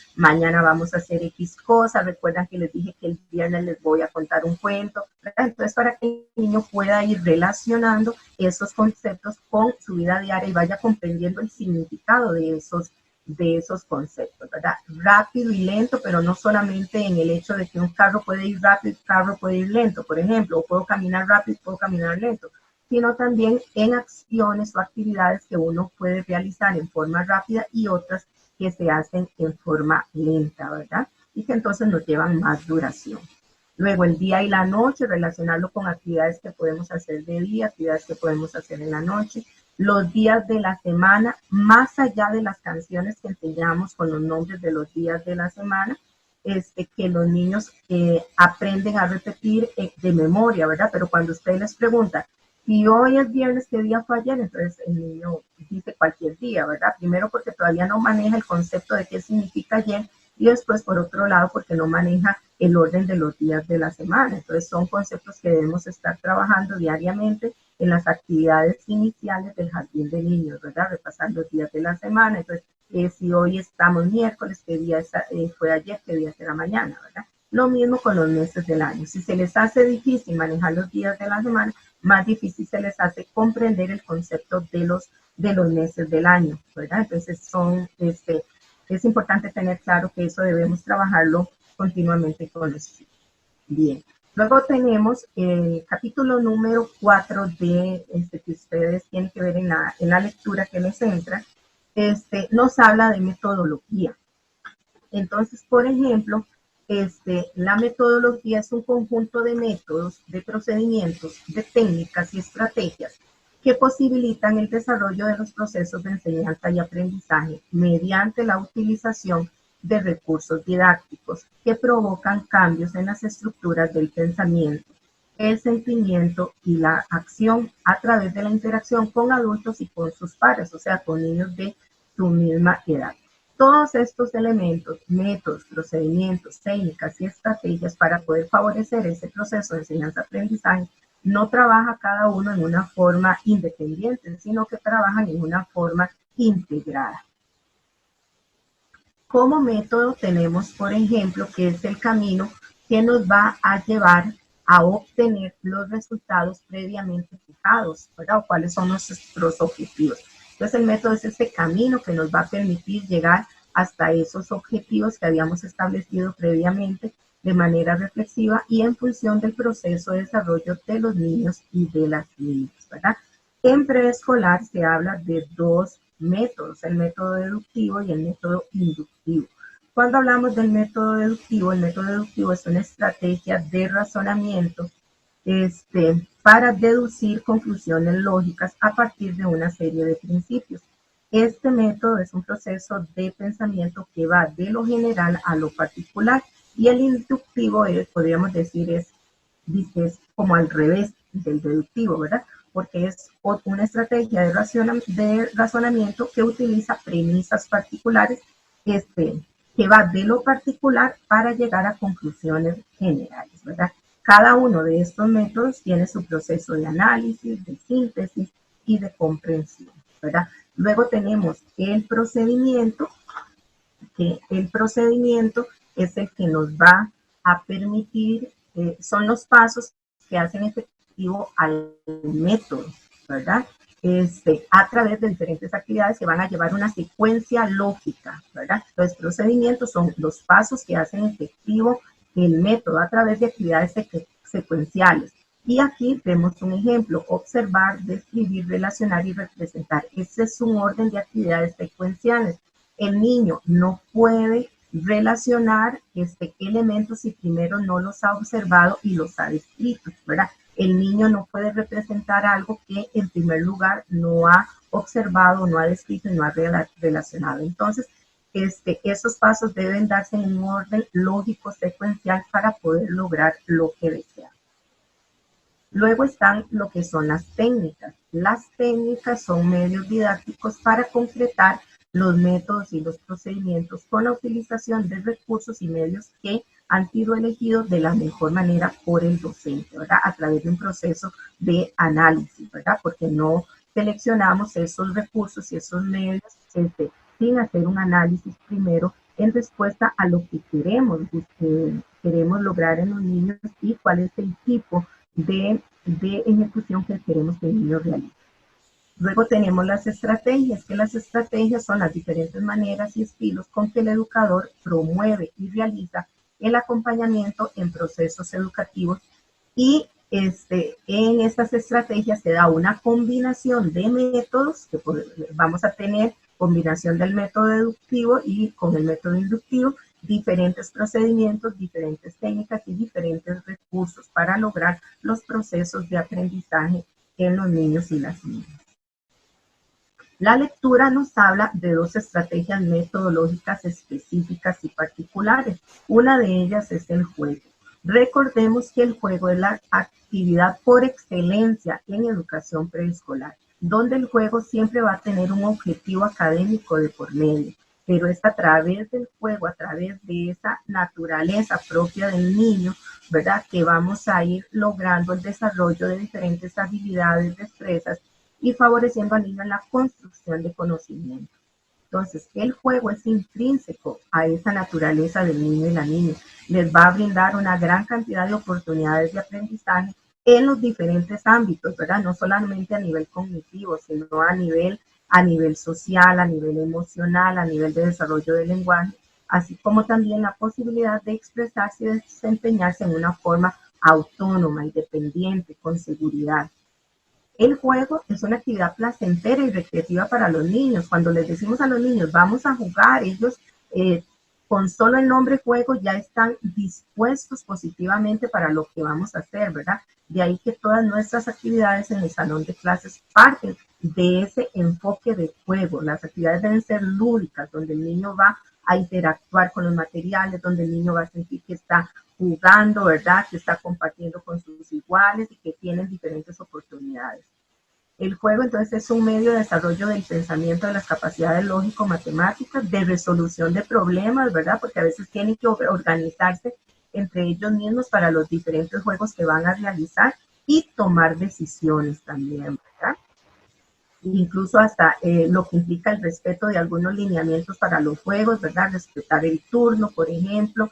vamos a hacer X cosas, recuerdan que les dije que el viernes les voy a contar un cuento, ¿verdad? Entonces para que el niño pueda ir relacionando esos conceptos con su vida diaria y vaya comprendiendo el significado de esos conceptos, ¿verdad? Rápido y lento, pero no solamente en el hecho de que un carro puede ir rápido, un carro puede ir lento, por ejemplo, o puedo caminar rápido, puedo caminar lento, sino también en acciones o actividades que uno puede realizar en forma rápida y otras que se hacen en forma lenta, ¿verdad? Y que entonces nos llevan más duración. Luego el día y la noche, relacionarlo con actividades que podemos hacer de día, actividades que podemos hacer en la noche. Los días de la semana, más allá de las canciones que enseñamos con los nombres de los días de la semana, que los niños aprenden a repetir de memoria, ¿verdad? Pero cuando usted les pregunta, si hoy es viernes, ¿qué día fue ayer? Entonces el niño dice cualquier día, ¿verdad? Primero porque todavía no maneja el concepto de qué significa ayer y después por otro lado porque no maneja el orden de los días de la semana. Entonces son conceptos que debemos estar trabajando diariamente en las actividades iniciales del jardín de niños, ¿verdad? Repasar los días de la semana. Entonces, si hoy estamos miércoles, ¿qué día fue ayer? ¿Qué día será mañana? ¿Verdad? Lo mismo con los meses del año. Si se les hace difícil manejar los días de la semana, más difícil se les hace comprender el concepto de los meses del año, ¿verdad? Entonces es importante tener claro que eso debemos trabajarlo continuamente con los chicos. Bien. Luego tenemos el capítulo número 4 de que ustedes tienen que ver en la lectura que les entra. Nos habla de metodología. Entonces, por ejemplo, la metodología es un conjunto de métodos, de procedimientos, de técnicas y estrategias que posibilitan el desarrollo de los procesos de enseñanza y aprendizaje mediante la utilización de recursos didácticos que provocan cambios en las estructuras del pensamiento, el sentimiento y la acción a través de la interacción con adultos y con sus pares, o sea, con niños de su misma edad. Todos estos elementos, métodos, procedimientos, técnicas y estrategias para poder favorecer ese proceso de enseñanza-aprendizaje no trabaja cada uno en una forma independiente, sino que trabajan en una forma integrada. Como método tenemos, por ejemplo, que es el camino que nos va a llevar a obtener los resultados previamente fijados, ¿verdad? O cuáles son nuestros objetivos. Entonces el método es ese camino que nos va a permitir llegar hasta esos objetivos que habíamos establecido previamente de manera reflexiva y en función del proceso de desarrollo de los niños y de las niñas, ¿verdad? En preescolar se habla de dos métodos, el método deductivo y el método inductivo. Cuando hablamos del método deductivo, el método deductivo es una estrategia de razonamiento para deducir conclusiones lógicas a partir de una serie de principios. Este método es un proceso de pensamiento que va de lo general a lo particular y el inductivo podríamos decir, es como al revés del deductivo, ¿verdad? Porque es una estrategia de razonamiento que utiliza premisas particulares que va de lo particular para llegar a conclusiones generales, ¿verdad? Cada uno de estos métodos tiene su proceso de análisis, de síntesis y de comprensión, ¿verdad? Luego tenemos el procedimiento, que el procedimiento es el que nos va a permitir, son los pasos que hacen efectivo al método, ¿verdad? A través de diferentes actividades que van a llevar una secuencia lógica, ¿verdad? Los procedimientos son los pasos que hacen efectivo el método a través de actividades secuenciales. Y aquí vemos un ejemplo: observar, describir, relacionar y representar. Ese es un orden de actividades secuenciales. El niño no puede relacionar elementos si primero no los ha observado y los ha descrito, ¿verdad? El niño no puede representar algo que en primer lugar no ha observado, no ha descrito y no ha relacionado. Entonces, esos pasos deben darse en un orden lógico secuencial para poder lograr lo que desea. Luego están lo que son las técnicas. Las técnicas son medios didácticos para concretar los métodos y los procedimientos con la utilización de recursos y medios que han sido elegidos de la mejor manera por el docente, ¿verdad? A través de un proceso de análisis, ¿verdad? Porque no seleccionamos esos recursos y esos medios sin hacer un análisis primero en respuesta a lo que queremos lograr en los niños y cuál es el tipo de ejecución que queremos que el niño realice. Luego tenemos las estrategias, que las estrategias son las diferentes maneras y estilos con que el educador promueve y realiza el acompañamiento en procesos educativos y en estas estrategias se da una combinación de métodos, que vamos a tener combinación del método deductivo y con el método inductivo, diferentes procedimientos, diferentes técnicas y diferentes recursos para lograr los procesos de aprendizaje en los niños y las niñas. La lectura nos habla de dos estrategias metodológicas específicas y particulares. Una de ellas es el juego. Recordemos que el juego es la actividad por excelencia en educación preescolar, donde el juego siempre va a tener un objetivo académico de por medio, pero es a través del juego, a través de esa naturaleza propia del niño, ¿verdad?, que vamos a ir logrando el desarrollo de diferentes habilidades, destrezas y favoreciendo al niño en la construcción de conocimiento. Entonces, el juego es intrínseco a esa naturaleza del niño y la niña. Les va a brindar una gran cantidad de oportunidades de aprendizaje en los diferentes ámbitos, ¿verdad? No solamente a nivel cognitivo, sino a nivel social, a nivel emocional, a nivel de desarrollo del lenguaje, así como también la posibilidad de expresarse y desempeñarse en una forma autónoma, independiente, con seguridad. El juego es una actividad placentera y recreativa para los niños. Cuando les decimos a los niños, vamos a jugar, ellos con solo el nombre juego ya están dispuestos positivamente para lo que vamos a hacer, ¿verdad? De ahí que todas nuestras actividades en el salón de clases parten de ese enfoque de juego. Las actividades deben ser lúdicas, donde el niño va a interactuar con los materiales, donde el niño va a sentir que está jugando, ¿verdad?, que está compartiendo con sus iguales y que tienen diferentes oportunidades. El juego entonces es un medio de desarrollo del pensamiento, de las capacidades lógico-matemáticas, de resolución de problemas, ¿verdad?, porque a veces tienen que organizarse entre ellos mismos para los diferentes juegos que van a realizar y tomar decisiones también, ¿verdad? Incluso hasta lo que implica el respeto de algunos lineamientos para los juegos, ¿verdad? Respetar el turno, por ejemplo,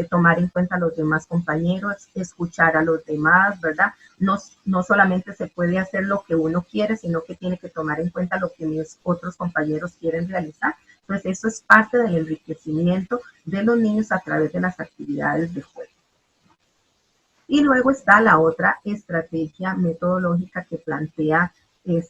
tomar en cuenta a los demás compañeros, escuchar a los demás, ¿verdad? No solamente se puede hacer lo que uno quiere, sino que tiene que tomar en cuenta lo que mis otros compañeros quieren realizar. Entonces, eso es parte del enriquecimiento de los niños a través de las actividades de juego. Y luego está la otra estrategia metodológica que plantea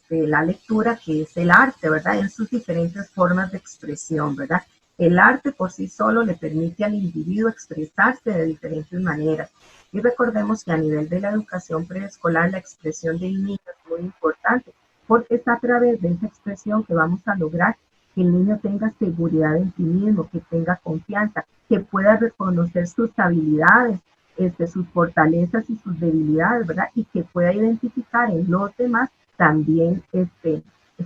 la lectura, que es el arte, ¿verdad? En sus diferentes formas de expresión, ¿verdad? El arte por sí solo le permite al individuo expresarse de diferentes maneras. Y recordemos que a nivel de la educación preescolar, la expresión del niño es muy importante, porque es a través de esa expresión que vamos a lograr que el niño tenga seguridad en sí mismo, que tenga confianza, que pueda reconocer sus habilidades, sus fortalezas y sus debilidades, ¿verdad? Y que pueda identificar en los demás también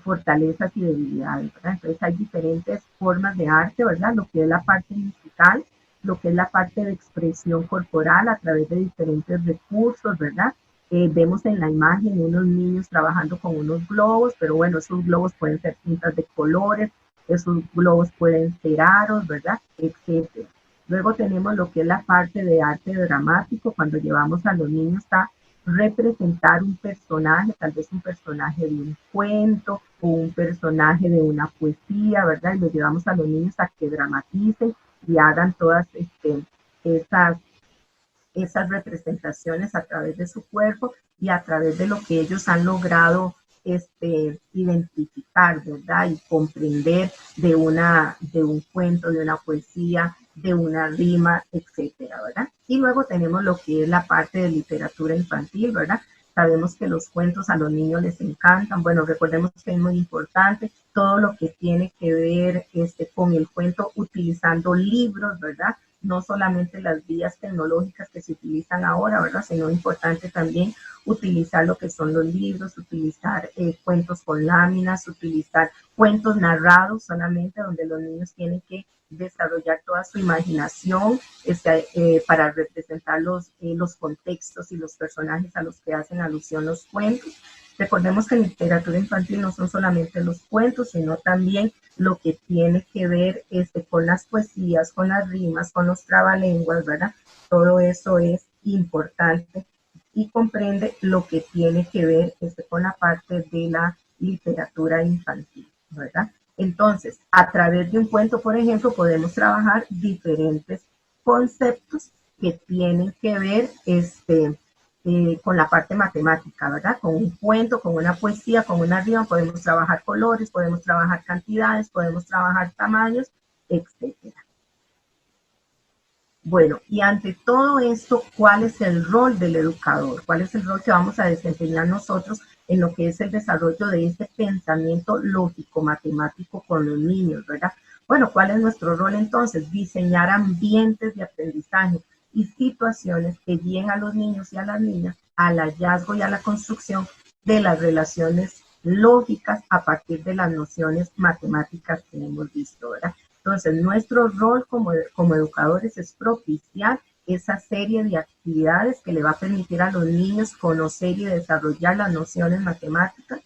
fortalezas y debilidades, ¿verdad? Entonces hay diferentes formas de arte, ¿verdad? Lo que es la parte musical, lo que es la parte de expresión corporal a través de diferentes recursos, ¿verdad? Vemos en la imagen unos niños trabajando con unos globos, pero bueno, esos globos pueden ser tintas de colores, esos globos pueden ser aros, ¿verdad? Etcétera. Luego tenemos lo que es la parte de arte dramático, cuando llevamos a los niños a representar un personaje, tal vez un personaje de un cuento o un personaje de una poesía, ¿verdad? Y los llevamos a los niños a que dramaticen y hagan todas esas representaciones a través de su cuerpo y a través de lo que ellos han logrado identificar, ¿verdad? Y comprender de un cuento, de una poesía, de una rima, etcétera, ¿verdad? Y luego tenemos lo que es la parte de literatura infantil, ¿verdad? Sabemos que los cuentos a los niños les encantan. Bueno, recordemos que es muy importante todo lo que tiene que ver con el cuento utilizando libros, ¿verdad? No solamente las vías tecnológicas que se utilizan ahora, ¿verdad? Sino importante también utilizar lo que son los libros, utilizar cuentos con láminas, utilizar cuentos narrados solamente, donde los niños tienen que desarrollar toda su imaginación para representar los contextos y los personajes a los que hacen alusión los cuentos. Recordemos que en literatura infantil no son solamente los cuentos, sino también lo que tiene que ver con las poesías, con las rimas, con los trabalenguas, ¿verdad? Todo eso es importante y comprende lo que tiene que ver con la parte de la literatura infantil, ¿verdad? Entonces, a través de un cuento, por ejemplo, podemos trabajar diferentes conceptos que tienen que ver con la parte matemática, ¿verdad? Con un cuento, con una poesía, con una rima, podemos trabajar colores, podemos trabajar cantidades, podemos trabajar tamaños, etcétera. Bueno, y ante todo esto, ¿cuál es el rol del educador? ¿Cuál es el rol que vamos a desempeñar nosotros en lo que es el desarrollo de este pensamiento lógico, matemático con los niños, ¿verdad? Bueno, ¿cuál es nuestro rol entonces? Diseñar ambientes de aprendizaje y situaciones que guíen a los niños y a las niñas al hallazgo y a la construcción de las relaciones lógicas a partir de las nociones matemáticas que hemos visto, ¿verdad? Entonces, nuestro rol como educadores es propiciar esa serie de actividades que le va a permitir a los niños conocer y desarrollar las nociones matemáticas,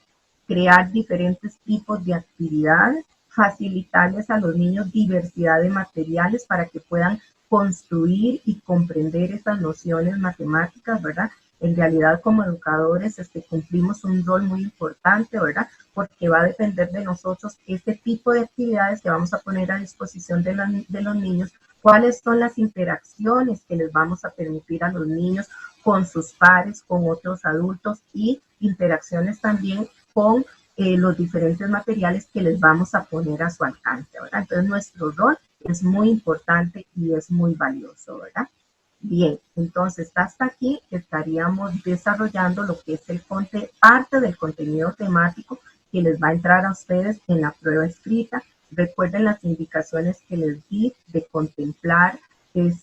crear diferentes tipos de actividades, facilitarles a los niños diversidad de materiales para que puedan construir y comprender esas nociones matemáticas, ¿verdad? En realidad, como educadores, cumplimos un rol muy importante, ¿verdad? Porque va a depender de nosotros este tipo de actividades que vamos a poner a disposición de los niños, cuáles son las interacciones que les vamos a permitir a los niños con sus pares, con otros adultos y interacciones también con los diferentes materiales que les vamos a poner a su alcance, ¿verdad? Entonces, nuestro rol es muy importante y es muy valioso, ¿verdad? Bien, entonces hasta aquí estaríamos desarrollando lo que es parte del contenido temático que les va a entrar a ustedes en la prueba escrita. Recuerden las indicaciones que les di de contemplar el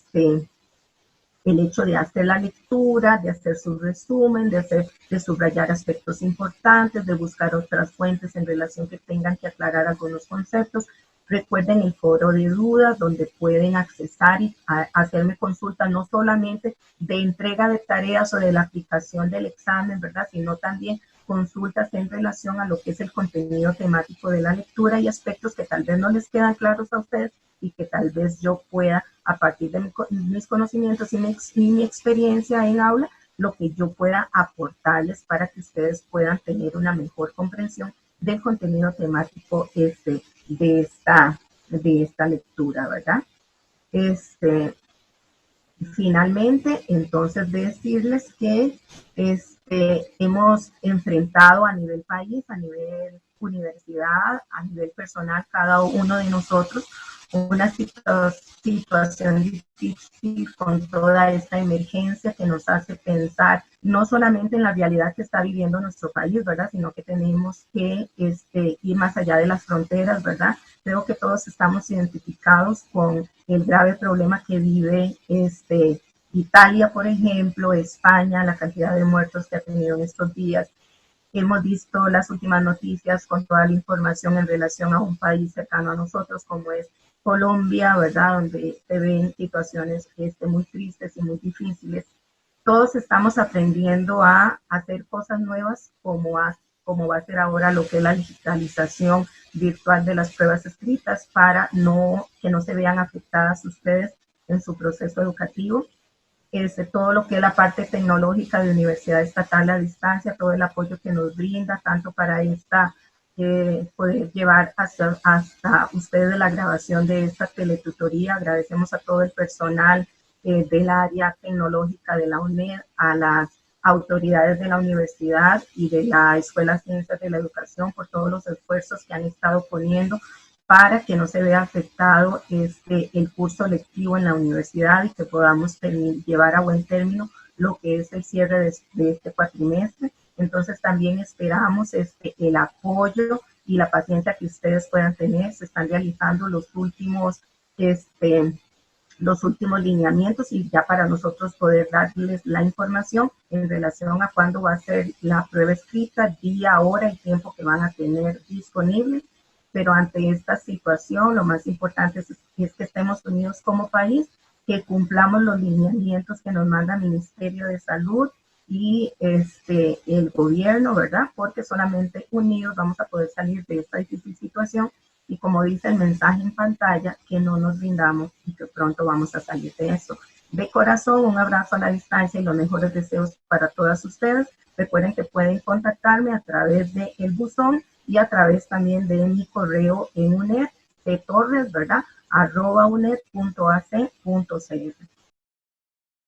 hecho de hacer la lectura, de hacer su resumen, de subrayar aspectos importantes, de buscar otras fuentes en relación que tengan que aclarar algunos conceptos. Recuerden el foro de dudas donde pueden accesar y hacerme consulta no solamente de entrega de tareas o de la aplicación del examen, ¿verdad? Sino también consultas en relación a lo que es el contenido temático de la lectura y aspectos que tal vez no les quedan claros a ustedes y que tal vez yo pueda, a partir de mis conocimientos y mi experiencia en aula, lo que yo pueda aportarles para que ustedes puedan tener una mejor comprensión del contenido temático de esta lectura, ¿verdad? Finalmente, entonces decirles que hemos enfrentado a nivel país, a nivel universidad, a nivel personal, cada uno de nosotros, una situación difícil con toda esta emergencia que nos hace pensar no solamente en la realidad que está viviendo nuestro país, ¿verdad? Sino que tenemos que ir más allá de las fronteras, ¿verdad? Creo que todos estamos identificados con el grave problema que vive Italia, por ejemplo, España, la cantidad de muertos que ha tenido en estos días. Hemos visto las últimas noticias con toda la información en relación a un país cercano a nosotros como es Colombia, ¿verdad? Donde se ven situaciones muy tristes y muy difíciles. Todos estamos aprendiendo a hacer cosas nuevas como va a ser ahora lo que es la digitalización virtual de las pruebas escritas para que no se vean afectadas ustedes en su proceso educativo. Todo lo que es la parte tecnológica de Universidad Estatal a distancia, todo el apoyo que nos brinda, tanto para poder llevar hasta ustedes la grabación de esta teletutoría. Agradecemos a todo el personal del área tecnológica de la UNED, a las autoridades de la universidad y de la Escuela de Ciencias de la Educación por todos los esfuerzos que han estado poniendo para que no se vea afectado el curso lectivo en la universidad y que podamos llevar a buen término lo que es el cierre de este cuatrimestre. Entonces también esperamos el apoyo y la paciencia que ustedes puedan tener. Se están realizando los últimos los últimos lineamientos y ya para nosotros poder darles la información en relación a cuándo va a ser la prueba escrita, día, hora y tiempo que van a tener disponible. Pero ante esta situación, lo más importante es que estemos unidos como país, que cumplamos los lineamientos que nos manda el Ministerio de Salud y el gobierno, ¿verdad? Porque solamente unidos vamos a poder salir de esta difícil situación y como dice el mensaje en pantalla, que no nos rindamos y que pronto vamos a salir de eso. De corazón, un abrazo a la distancia y los mejores deseos para todas ustedes. Recuerden que pueden contactarme a través del buzón y a través también de mi correo en UNED, de Torres, ¿verdad? @uned.ac.cr.